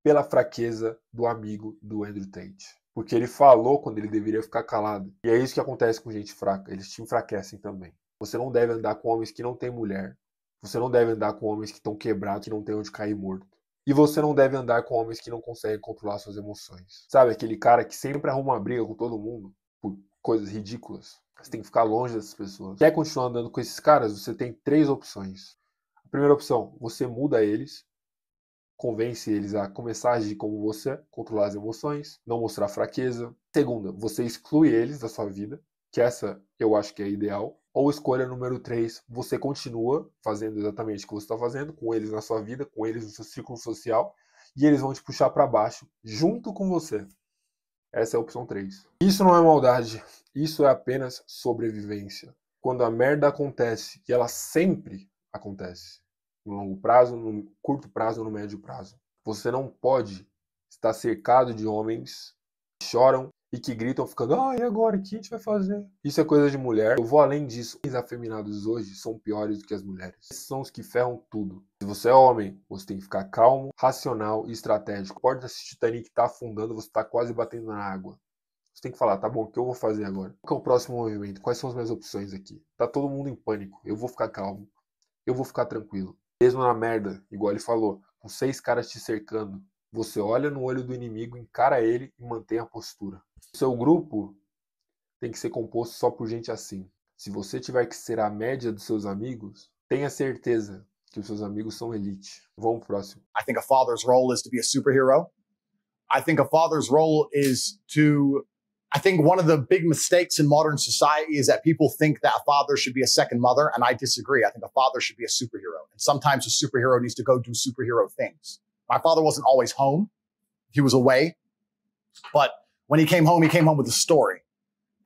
pela fraqueza do amigo do Andrew Tate. Porque ele falou quando ele deveria ficar calado. E é isso que acontece com gente fraca. Eles te enfraquecem também. Você não deve andar com homens que não têm mulher. Você não deve andar com homens que estão quebrados, que não têm onde cair morto. E você não deve andar com homens que não conseguem controlar suas emoções. Sabe, aquele cara que sempre arruma uma briga com todo mundo por coisas ridículas. Você tem que ficar longe dessas pessoas. Quer continuar andando com esses caras? Você tem 3 opções. A primeira opção, você muda eles. Convence eles a começar a agir como você, controlar as emoções, não mostrar fraqueza. Segunda, você exclui eles da sua vida, que essa eu acho que é ideal. Ou escolha número 3, você continua fazendo exatamente o que você está fazendo, com eles na sua vida, com eles no seu círculo social, e eles vão te puxar para baixo junto com você. Essa é a opção 3. Isso não é maldade, isso é apenas sobrevivência. Quando a merda acontece, e ela sempre acontece, no longo prazo, no curto prazo, no médio prazo. Você não pode estar cercado de homens que choram e que gritam ficando, e agora, o que a gente vai fazer? Isso é coisa de mulher. Eu vou além disso. Os afeminados hoje são piores do que as mulheres. Esses são os que ferram tudo. Se você é homem, você tem que ficar calmo, racional e estratégico. Pode assistir Titanic tá afundando, você tá quase batendo na água. Você tem que falar, tá bom, o que eu vou fazer agora? Qual é o próximo movimento? Quais são as minhas opções aqui? Tá todo mundo em pânico. Eu vou ficar calmo. Eu vou ficar tranquilo. Mesmo na merda, igual ele falou, com 6 caras te cercando, você olha no olho do inimigo, encara ele e mantém a postura. O seu grupo tem que ser composto só por gente assim. Se você tiver que ser a média dos seus amigos, tenha certeza que os seus amigos são elite. Vamos pro próximo. I think a father's role is to be a superhero. I think a father's role is to, I think one of the big mistakes in modern society is that people think that a father should be a second mother, and I disagree. I think a father should be a superhero. And sometimes a superhero needs to go do superhero things. My father wasn't always home. He was away. But when he came home with a story.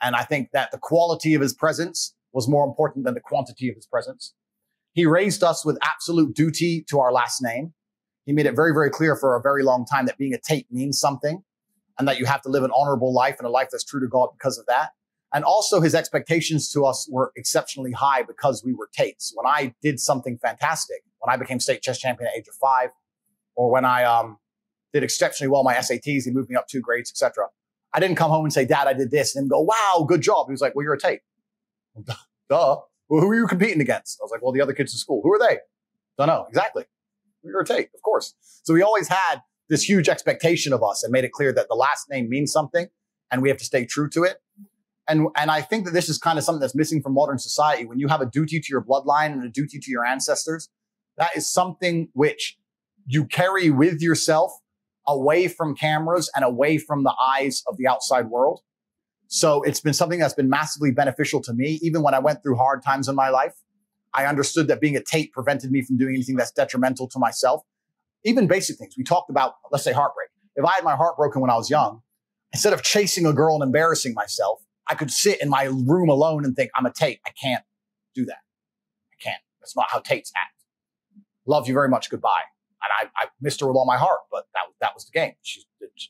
And I think that the quality of his presence was more important than the quantity of his presence. He raised us with absolute duty to our last name. He made it very, very clear for a very long time that being a Tate means something and that you have to live an honorable life and a life that's true to God because of that. And also his expectations to us were exceptionally high because we were Tates. When I did something fantastic, when I became state chess champion at age of 5, or when I did exceptionally well my SATs, he moved me up 2 grades, etc. I didn't come home and say, Dad, I did this, and him go, wow, good job. He was like, well, you're a Tate. Duh. Well, who are you competing against? I was like, well, the other kids in school. Who are they? Don't know. Exactly. You're a Tate, of course. So he always had this huge expectation of us and made it clear that the last name means something and we have to stay true to it. And I think that this is kind of something that's missing from modern society. When you have a duty to your bloodline and a duty to your ancestors, that is something which you carry with yourself away from cameras and away from the eyes of the outside world. So it's been something that's been massively beneficial to me. Even when I went through hard times in my life, I understood that being a Tate prevented me from doing anything that's detrimental to myself. Even basic things. We talked about, let's say, heartbreak. If I had my heart broken when I was young, instead of chasing a girl and embarrassing myself, I could sit in my room alone and think, I'm a Tate. I can't do that. I can't. That's not how Tates act. Love you very much. Goodbye. And I missed her with all my heart, but that was the game. She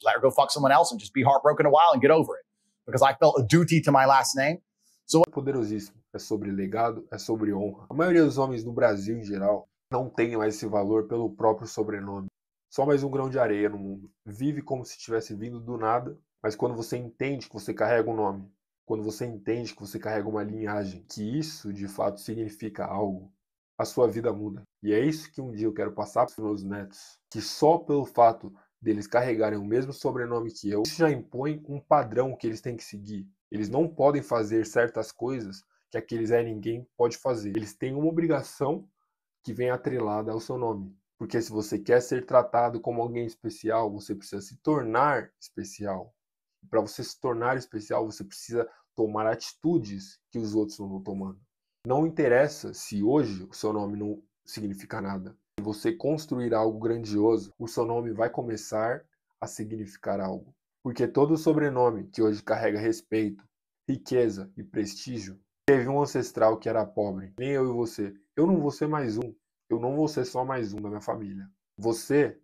let her go fuck someone else and just be heartbroken a while and get over it. Because I felt a duty to my last name. So, poderosíssimo. É sobre legado, é sobre honra. A maioria dos homens no Brasil, em geral, não tem mais esse valor pelo próprio sobrenome. Só mais um grão de areia no mundo. Vive como se tivesse vindo do nada, mas quando você entende que você carrega um nome, quando você entende que você carrega uma linhagem, que isso de fato significa algo, a sua vida muda. E é isso que um dia eu quero passar para os meus netos, que só pelo fato deles carregarem o mesmo sobrenome que eu, isso já impõe um padrão que eles têm que seguir. Eles não podem fazer certas coisas que aquele Zé Ninguém pode fazer. Eles têm uma obrigação que vem atrelada ao seu nome. Porque se você quer ser tratado como alguém especial, você precisa se tornar especial. Para você se tornar especial, você precisa tomar atitudes que os outros não estão tomando. Não interessa se hoje o seu nome não significa nada. Se você construir algo grandioso, o seu nome vai começar a significar algo. Porque todo sobrenome que hoje carrega respeito, riqueza e prestígio, teve um ancestral que era pobre. Nem eu e você. Eu não vou ser mais um. Eu não vou ser só mais um da minha família. Você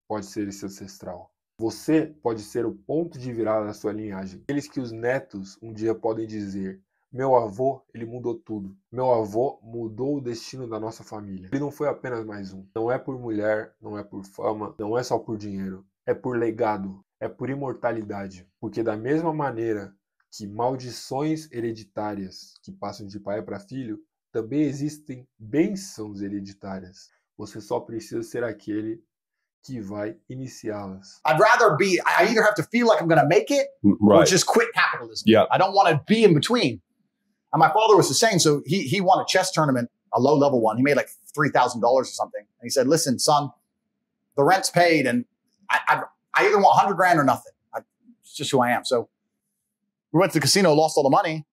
pode ser esse ancestral. Você pode ser o ponto de virada da sua linhagem. Aqueles que os netos um dia podem dizer: meu avô, ele mudou tudo. Meu avô mudou o destino da nossa família. Ele não foi apenas mais um. Não é por mulher, não é por fama, não é só por dinheiro. É por legado, é por imortalidade. Porque da mesma maneira que maldições hereditárias que passam de pai para filho, também existem bênçãos hereditárias. Você só precisa ser aquele que vai iniciá-las. I'd rather be, I either have to feel like I'm going to make it or just quit capitalism. Yeah. I don't want to be in between. And my father was the same. So he won a chess tournament, a low level one. He made like $3,000 or something. And he said, listen, son, the rent's paid and I either want 100 grand or nothing. It's just who I am. So we went to the casino, lost all the money.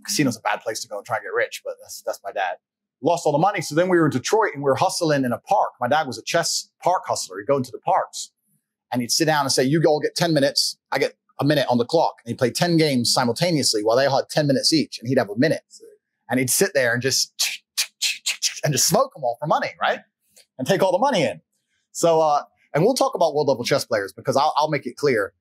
Casino's a bad place to go and try and get rich, but that's my dad. Lost all the money. So then we were in Detroit and we were hustling in a park. My dad was a chess park hustler. He'd go into the parks and he'd sit down and say, you all get 10 minutes. I get a minute on the clock. And he'd play 10 games simultaneously while they all had 10 minutes each. And he'd have a minute. And he'd sit there and just smoke them all for money, right? And take all the money in. So, and we'll talk about world level chess players because I'll make it clear.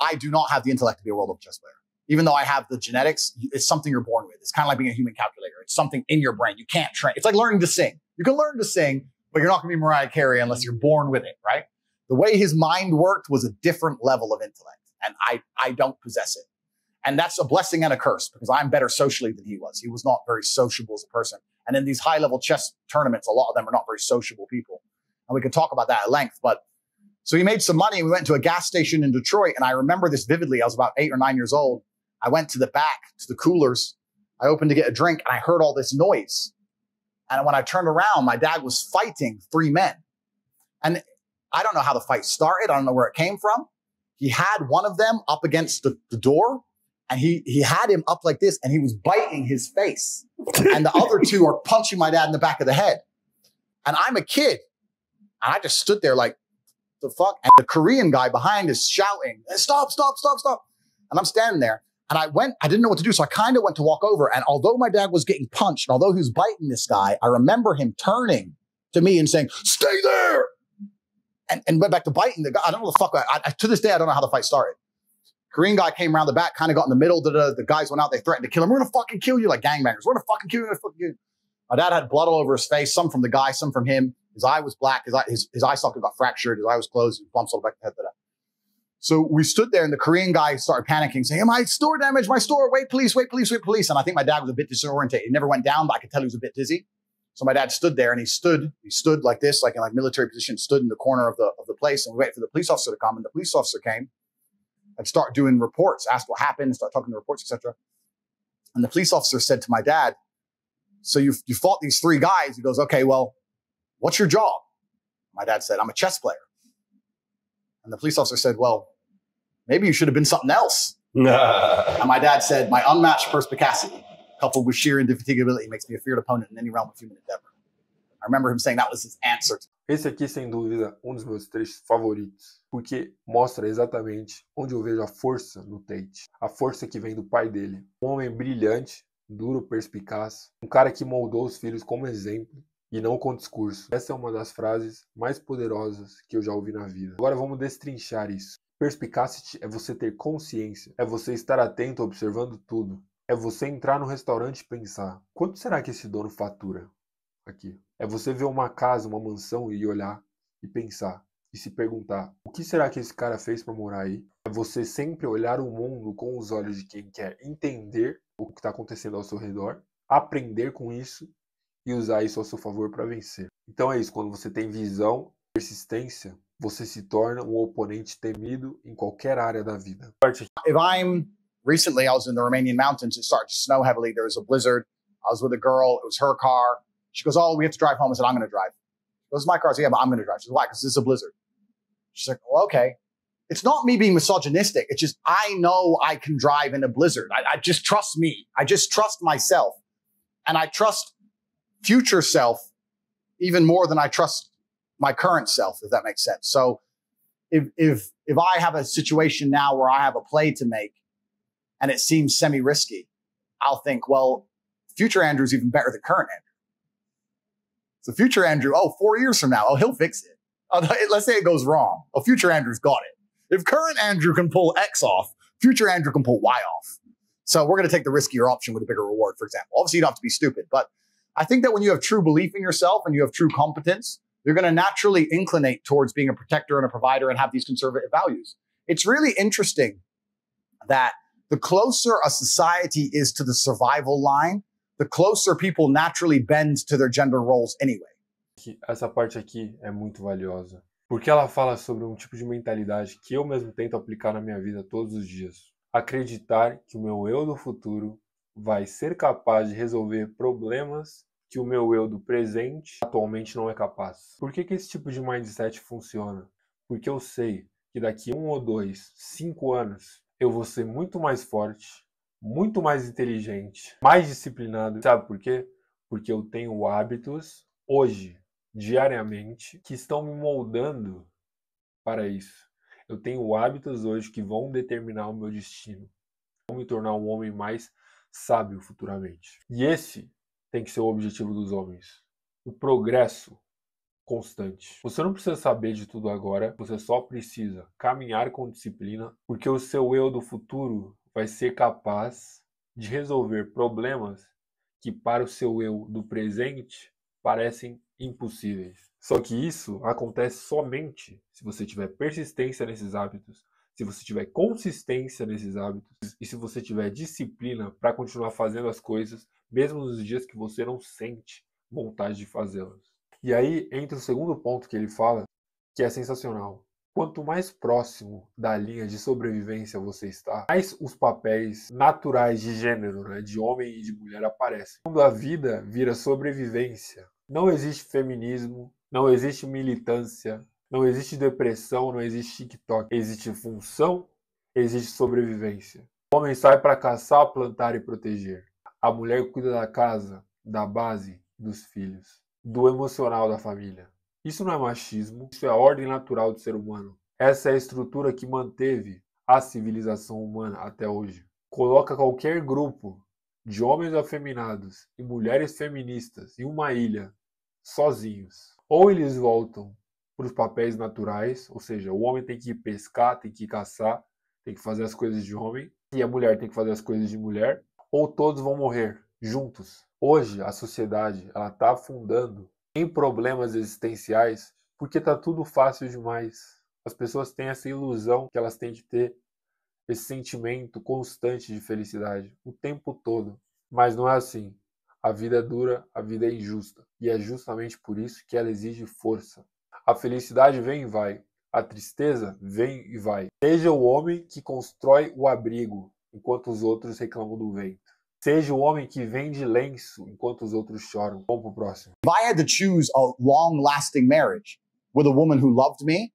I do not have the intellect to be a world level chess player. Even though I have the genetics, it's something you're born with. It's kind of like being a human calculator. It's something in your brain. You can't train. It's like learning to sing. You can learn to sing, but you're not going to be Mariah Carey unless you're born with it, right? The way his mind worked was a different level of intellect, and I don't possess it. And that's a blessing and a curse because I'm better socially than he was. He was not very sociable as a person. And in these high-level chess tournaments, a lot of them are not very sociable people. And we can talk about that at length, but so he made some money and we went to a gas station in Detroit. And I remember this vividly. I was about 8 or 9 years old. I went to the back, to the coolers. I opened to get a drink, and I heard all this noise. And when I turned around, my dad was fighting 3 men. And I don't know how the fight started. I don't know where it came from. He had one of them up against the door, and he had him up like this, and he was biting his face. And the other 2 are punching my dad in the back of the head. And I'm a kid. And I just stood there like, the fuck? And the Korean guy behind is shouting, stop, stop, stop, stop. And I'm standing there. And I didn't know what to do. So I kind of went to walk over. And although my dad was getting punched, although he was biting this guy, I remember him turning to me and saying, stay there. And went back to biting the guy. I don't know the fuck. To this day, I don't know how the fight started. Korean guy came around the back, kind of got in the middle. The guys went out. They threatened to kill him. We're going to fucking kill you like gangbangers. We're going to fucking kill you. We're gonna fucking kill you. My dad had blood all over his face, some from the guy, some from him. His eye was black. His eye socket got fractured. His eye was closed. His bumps all back the head. So we stood there, and the Korean guy started panicking, saying, my store damaged, my store. Wait, police, wait, police, wait, police. And I think my dad was a bit disoriented. He never went down, but I could tell he was a bit dizzy. So my dad stood there, and he stood like this, like in like military position, stood in the corner of the place, and we waited for the police officer to come. And the police officer came and start doing reports, asked what happened, start talking to reports, etc. And the police officer said to my dad, so you fought these 3 guys. He goes, okay, well, what's your job? My dad said, I'm a chess player. And the police officer said, well, maybe you should have been something else. And my dad said, my unmatched perspicacity, coupled with sheer indefatigability, makes me a feared opponent in any realm of human endeavor. I remember him saying that was his answer. Esse aqui, sem dúvida, dos meus trechos favoritos, porque mostra exatamente onde eu vejo a força no Tate. A força que vem do pai dele. Um homem brilhante, duro, perspicaz, um cara que moldou os filhos como exemplo e não com discurso. Essa é uma das frases mais poderosas que eu já ouvi na vida. Agora vamos destrinchar isso. Perspicacity é você ter consciência, é você estar atento observando tudo, é você entrar no restaurante e pensar, quanto será que esse dono fatura aqui? É você ver uma casa, uma mansão e olhar e pensar e se perguntar, o que será que esse cara fez para morar aí? É você sempre olhar o mundo com os olhos de quem quer entender o que está acontecendo ao seu redor, aprender com isso e usar isso ao seu favor para vencer. Então é isso, quando você tem visão, persistência, você se torna um oponente temido em qualquer área da vida. Recently I was in the Romanian mountains, it started to snow heavily, there was a blizzard, I was with a girl, it was her car, she goes, oh, we have to drive home. I said, I'm going to drive. She goes, my car. I said, yeah, but I'm going to drive. She goes, why? Because this is a blizzard. She's like, well, okay. It's not me being misogynistic. It's just, I know I can drive in a blizzard. I just trust me. I just trust myself. And I trust future self even more than I trust my current self, if that makes sense. So if I have a situation now where I have a play to make and it seems semi-risky, I'll think, well, future Andrew's even better than current Andrew. So future Andrew, 4 years from now, he'll fix it. Let's say it goes wrong. Future Andrew's got it. If current Andrew can pull X off, future Andrew can pull Y off. So we're going to take the riskier option with a bigger reward, for example. Obviously, you don't have to be stupid, but I think that when you have true belief in yourself and you have true competence, you're going to naturally inclinate towards being a protector and a provider and have these conservative values. It's really interesting that the closer a society is to the survival line, the closer people naturally bend to their gender roles anyway. Essa parte aqui é muito valiosa, porque ela fala sobre um tipo de mentalidade que eu mesmo tento aplicar na minha vida todos os dias. Acreditar que o meu eu do futuro vai ser capaz de resolver problemas que o meu eu do presente atualmente não é capaz. Por que esse tipo de mindset funciona? Porque eu sei que daqui 1 ou 2, 5 anos, eu vou ser muito mais forte, muito mais inteligente, mais disciplinado. Sabe por quê? Porque eu tenho hábitos hoje, diariamente, que estão me moldando para isso. Eu tenho hábitos hoje que vão determinar o meu destino. Vão me tornar um homem mais sábio futuramente. E esse tem que ser o objetivo dos homens. O progresso constante. Você não precisa saber de tudo agora, você só precisa caminhar com disciplina, porque o seu eu do futuro vai ser capaz de resolver problemas que para o seu eu do presente parecem impossíveis. Só que isso acontece somente se você tiver persistência nesses hábitos, se você tiver consistência nesses hábitos e se você tiver disciplina para continuar fazendo as coisas, mesmo nos dias que você não sente vontade de fazê-las. E aí entra o segundo ponto que ele fala, que é sensacional. Quanto mais próximo da linha de sobrevivência você está, mais os papéis naturais de gênero, né, de homem e de mulher aparecem. Quando a vida vira sobrevivência, não existe feminismo, não existe militância, não existe depressão, não existe TikTok. Existe função, existe sobrevivência. O homem sai para caçar, plantar e proteger. A mulher cuida da casa, da base, dos filhos, do emocional da família. Isso não é machismo, isso é a ordem natural do ser humano. Essa é a estrutura que manteve a civilização humana até hoje. Coloca qualquer grupo de homens afeminados e mulheres feministas em uma ilha, sozinhos. Ou eles voltam para os papéis naturais, ou seja, o homem tem que ir pescar, tem que ir caçar, tem que fazer as coisas de homem, e a mulher tem que fazer as coisas de mulher, ou todos vão morrer juntos. Hoje, a sociedade está afundando em problemas existenciais porque está tudo fácil demais. As pessoas têm essa ilusão que elas têm que ter esse sentimento constante de felicidade o tempo todo. Mas não é assim. A vida é dura, a vida é injusta. E é justamente por isso que ela exige força. A felicidade vem e vai. A tristeza vem e vai. Seja o homem que constrói o abrigo, enquanto os outros reclamam do vento. Seja o homem que vende lenço, enquanto os outros choram. Vamos pro próximo. If I had to choose a long-lasting marriage with a woman who loved me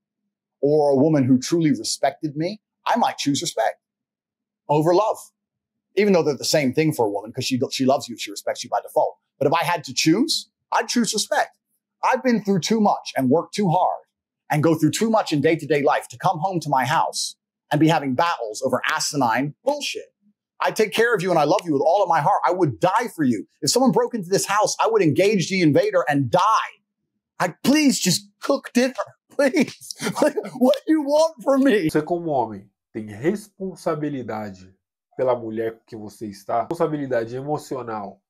or a woman who truly respected me, I might choose respect over love. Even though they're the same thing for a woman, because she loves you, she respects you by default. But if I had to choose, I'd choose respect. I've been through too much and worked too hard and go through too much in day-to-day life to come home to my house and be having battles over asinine bullshit. I take care of you and I love you with all of my heart. I would die for you. If someone broke into this house, I would engage the invader and die. Please just cook dinner, please. What do you want from me? Você como homem tem responsabilidade pela mulher com que você está, responsabilidade emocional,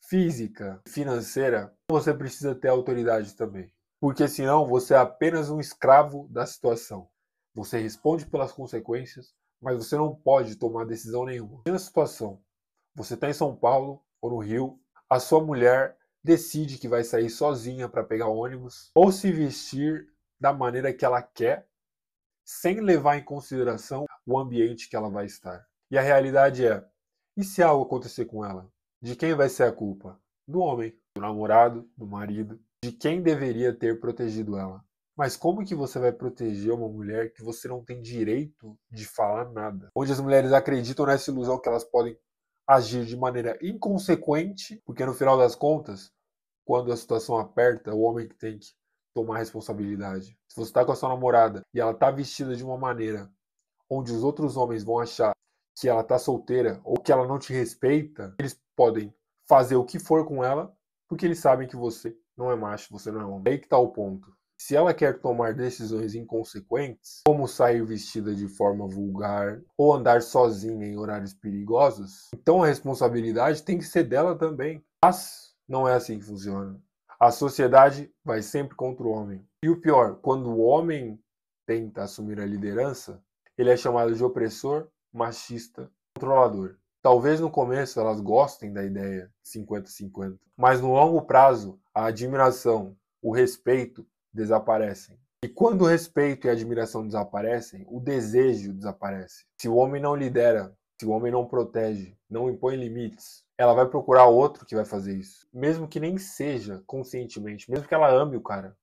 física, financeira, você precisa ter autoridade também. Porque senão você é apenas um escravo da situação. Você responde pelas consequências, mas você não pode tomar decisão nenhuma. Na situação, você está em São Paulo ou no Rio, a sua mulher decide que vai sair sozinha para pegar ônibus ou se vestir da maneira que ela quer, sem levar em consideração o ambiente que ela vai estar. E a realidade é, e se algo acontecer com ela? De quem vai ser a culpa? Do homem, do namorado, do marido, de quem deveria ter protegido ela. Mas como que você vai proteger uma mulher que você não tem direito de falar nada? Onde as mulheres acreditam nessa ilusão que elas podem agir de maneira inconsequente, porque no final das contas, quando a situação aperta, o homem que tem que tomar responsabilidade. Se você está com a sua namorada e ela está vestida de uma maneira onde os outros homens vão achar que ela está solteira ou que ela não te respeita, eles podem fazer o que for com ela, porque eles sabem que você não é macho, você não é homem. Aí que está o ponto. Se ela quer tomar decisões inconsequentes, como sair vestida de forma vulgar ou andar sozinha em horários perigosos, então a responsabilidade tem que ser dela também. Mas não é assim que funciona. A sociedade vai sempre contra o homem. E o pior, quando o homem tenta assumir a liderança, ele é chamado de opressor, machista, controlador. Talvez no começo elas gostem da ideia 50-50, mas no longo prazo a admiração, o respeito desaparecem. E quando o respeito e a admiração desaparecem, o desejo desaparece. Se o homem não lidera, se o homem não protege, não impõe limites, ela vai procurar outro que vai fazer isso. Mesmo que nem seja conscientemente, mesmo que ela ame o cara,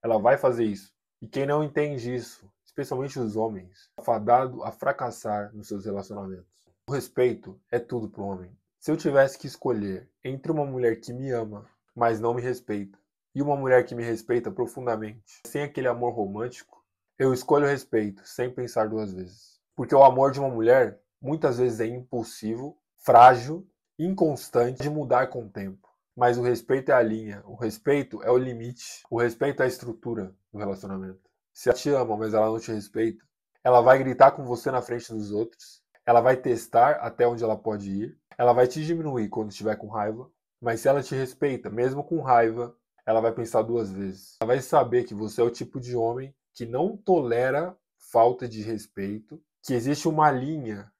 ela vai fazer isso. E quem não entende isso, especialmente os homens, é fadado a fracassar nos seus relacionamentos. O respeito é tudo para o homem. Se eu tivesse que escolher entre uma mulher que me ama, mas não me respeita, e uma mulher que me respeita profundamente, sem aquele amor romântico, eu escolho o respeito, sem pensar duas vezes. Porque o amor de uma mulher, muitas vezes é impulsivo, frágil, inconstante, de mudar com o tempo. Mas o respeito é a linha, o respeito é o limite, o respeito é a estrutura do relacionamento. Se ela te ama, mas ela não te respeita, ela vai gritar com você na frente dos outros, ela vai testar até onde ela pode ir, ela vai te diminuir quando estiver com raiva, mas se ela te respeita, mesmo com raiva, ela vai pensar duas vezes. Ela vai saber que você é o tipo de homem que não tolera falta de respeito, que existe uma linha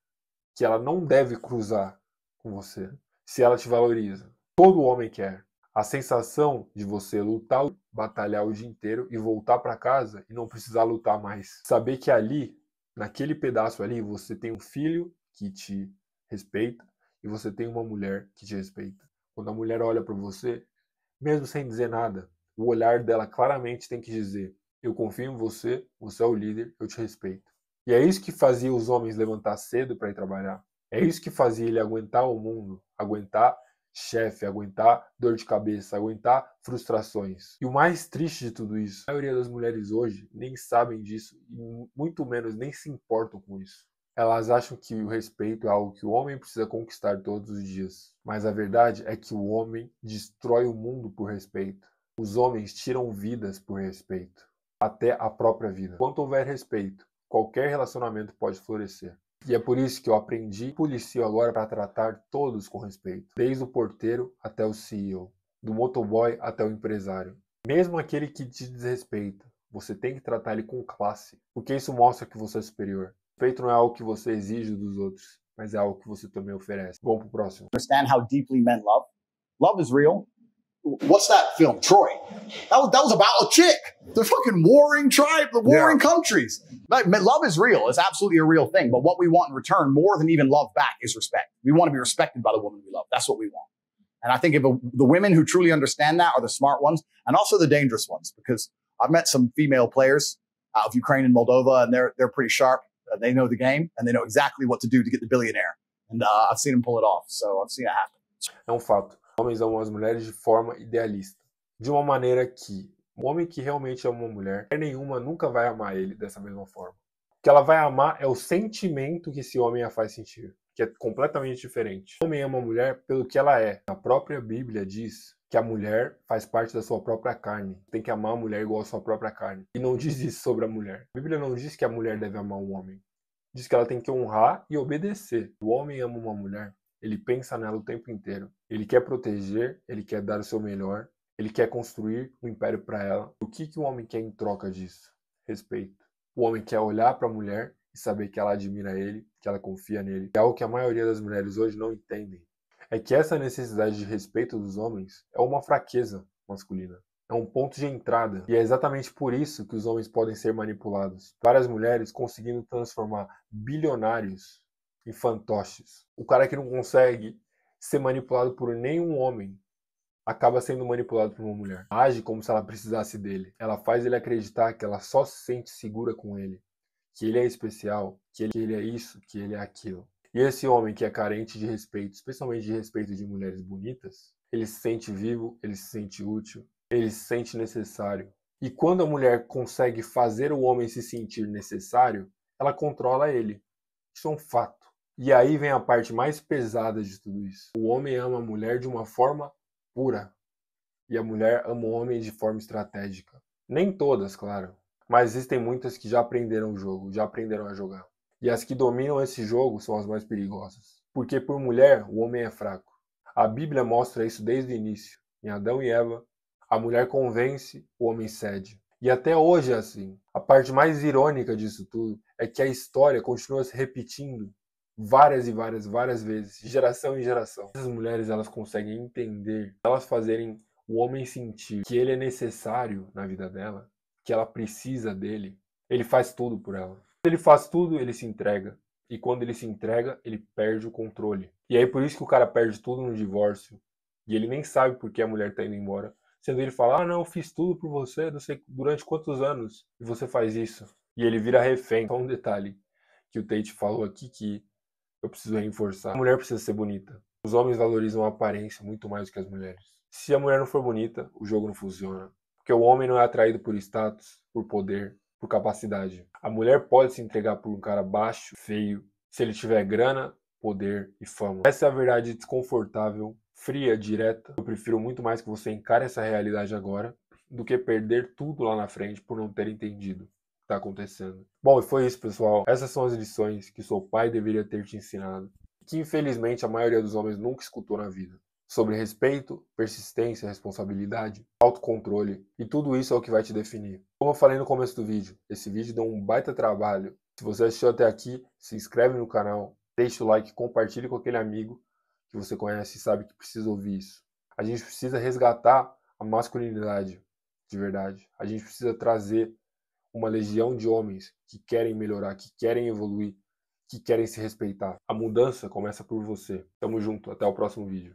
que ela não deve cruzar com você, se ela te valoriza. Todo homem quer A sensação de você lutar, batalhar o dia inteiro e voltar para casa e não precisar lutar mais. Saber que ali, naquele pedaço ali, você tem um filho que te respeita e você tem uma mulher que te respeita. Quando a mulher olha para você, mesmo sem dizer nada, o olhar dela claramente tem que dizer: eu confio em você, você é o líder, eu te respeito. E é isso que fazia os homens levantar cedo para ir trabalhar. É isso que fazia ele aguentar o mundo, aguentar chefe, aguentar dor de cabeça, aguentar frustrações. E o mais triste de tudo isso, a maioria das mulheres hoje nem sabem disso e muito menos nem se importam com isso. Elas acham que o respeito é algo que o homem precisa conquistar todos os dias. Mas a verdade é que o homem destrói o mundo por respeito. Os homens tiram vidas por respeito. Até a própria vida. Enquanto houver respeito, qualquer relacionamento pode florescer. E é por isso que eu aprendi policio agora para tratar todos com respeito. Desde o porteiro até o CEO. Do motoboy até o empresário. Mesmo aquele que te desrespeita, você tem que tratar ele com classe. Porque isso mostra que você é superior. Respeito não é algo que você exige dos outros, mas é algo que você também oferece. Vamos pro próximo. Understand how deeply men love. Love is real. What's that film? Troy. That was about a chick. The fucking warring tribe, the warring countries. Love is real. It's absolutely a real thing. But what we want in return, more than even love back, is respect. We want to be respected by the woman we love. That's what we want. And I think if the women who truly understand that are the smart ones and also the dangerous ones, because I've met some female players out of Ukraine and Moldova, and they're pretty sharp. They know the game and they know exactly what to do to get the billionaire. And I've seen them pull it off. So I've seen it happen. É um fato. Homens amam as mulheres de forma idealista. De uma maneira que um homem que realmente ama uma mulher, nenhuma nunca vai amar ele dessa mesma forma. O que ela vai amar é o sentimento que esse homem a faz sentir, que é completamente diferente. O homem ama a mulher pelo que ela é. A própria Bíblia diz que a mulher faz parte da sua própria carne. Tem que amar a mulher igual a sua própria carne. E não diz isso sobre a mulher. A Bíblia não diz que a mulher deve amar um homem. Diz que ela tem que honrar e obedecer. O homem ama uma mulher. Ele pensa nela o tempo inteiro. Ele quer proteger, ele quer dar o seu melhor, ele quer construir um império para ela. O que o homem quer em troca disso? Respeito. O homem quer olhar para a mulher e saber que ela admira ele, que ela confia nele. É algo que a maioria das mulheres hoje não entendem. É que essa necessidade de respeito dos homens é uma fraqueza masculina. É um ponto de entrada. E é exatamente por isso que os homens podem ser manipulados. Várias mulheres conseguindo transformar bilionários em fantoches. O cara que não consegue ser manipulado por nenhum homem acaba sendo manipulado por uma mulher. Age como se ela precisasse dele. Ela faz ele acreditar que ela só se sente segura com ele, que ele é especial, que ele é isso, que ele é aquilo. E esse homem que é carente de respeito, especialmente de respeito de mulheres bonitas, ele se sente vivo, ele se sente útil, ele se sente necessário. E quando a mulher consegue fazer o homem se sentir necessário, ela controla ele. Isso é um fato. E aí vem a parte mais pesada de tudo isso. O homem ama a mulher de uma forma pura. E a mulher ama o homem de forma estratégica. Nem todas, claro. Mas existem muitas que já aprenderam o jogo, já aprenderam a jogar. E as que dominam esse jogo são as mais perigosas. Porque por mulher, o homem é fraco. A Bíblia mostra isso desde o início. Em Adão e Eva, a mulher convence, o homem cede. E até hoje é assim. A parte mais irônica disso tudo é que a história continua se repetindo várias e várias vezes, de geração em geração. Essas mulheres, elas conseguem entender, elas fazerem o homem sentir que ele é necessário na vida dela, que ela precisa dele. Ele faz tudo por ela. Quando ele faz tudo, ele se entrega. E quando ele se entrega, ele perde o controle. E aí por isso que o cara perde tudo no divórcio. E ele nem sabe por que a mulher tá indo embora. Sendo ele falar, não, eu fiz tudo por você, não sei durante quantos anos. E você faz isso. E ele vira refém. Só um detalhe que o Tate falou aqui que eu preciso reforçar. A mulher precisa ser bonita. Os homens valorizam a aparência muito mais do que as mulheres. Se a mulher não for bonita, o jogo não funciona. Porque o homem não é atraído por status, por poder, por capacidade. A mulher pode se entregar por um cara baixo, feio, se ele tiver grana, poder e fama. Essa é a verdade desconfortável, fria, direta. Eu prefiro muito mais que você encare essa realidade agora do que perder tudo lá na frente por não ter entendido o que está acontecendo. Bom, e foi isso, pessoal. Essas são as lições que seu pai deveria ter te ensinado, que infelizmente a maioria dos homens nunca escutou na vida. Sobre respeito, persistência, responsabilidade, autocontrole, e tudo isso é o que vai te definir. Como eu falei no começo do vídeo, esse vídeo deu um baita trabalho. Se você assistiu até aqui, se inscreve no canal, deixa o like, compartilhe com aquele amigo que você conhece e sabe que precisa ouvir isso. A gente precisa resgatar a masculinidade de verdade. A gente precisa trazer uma legião de homens que querem melhorar, que querem evoluir, que querem se respeitar. A mudança começa por você. Tamo junto, até o próximo vídeo.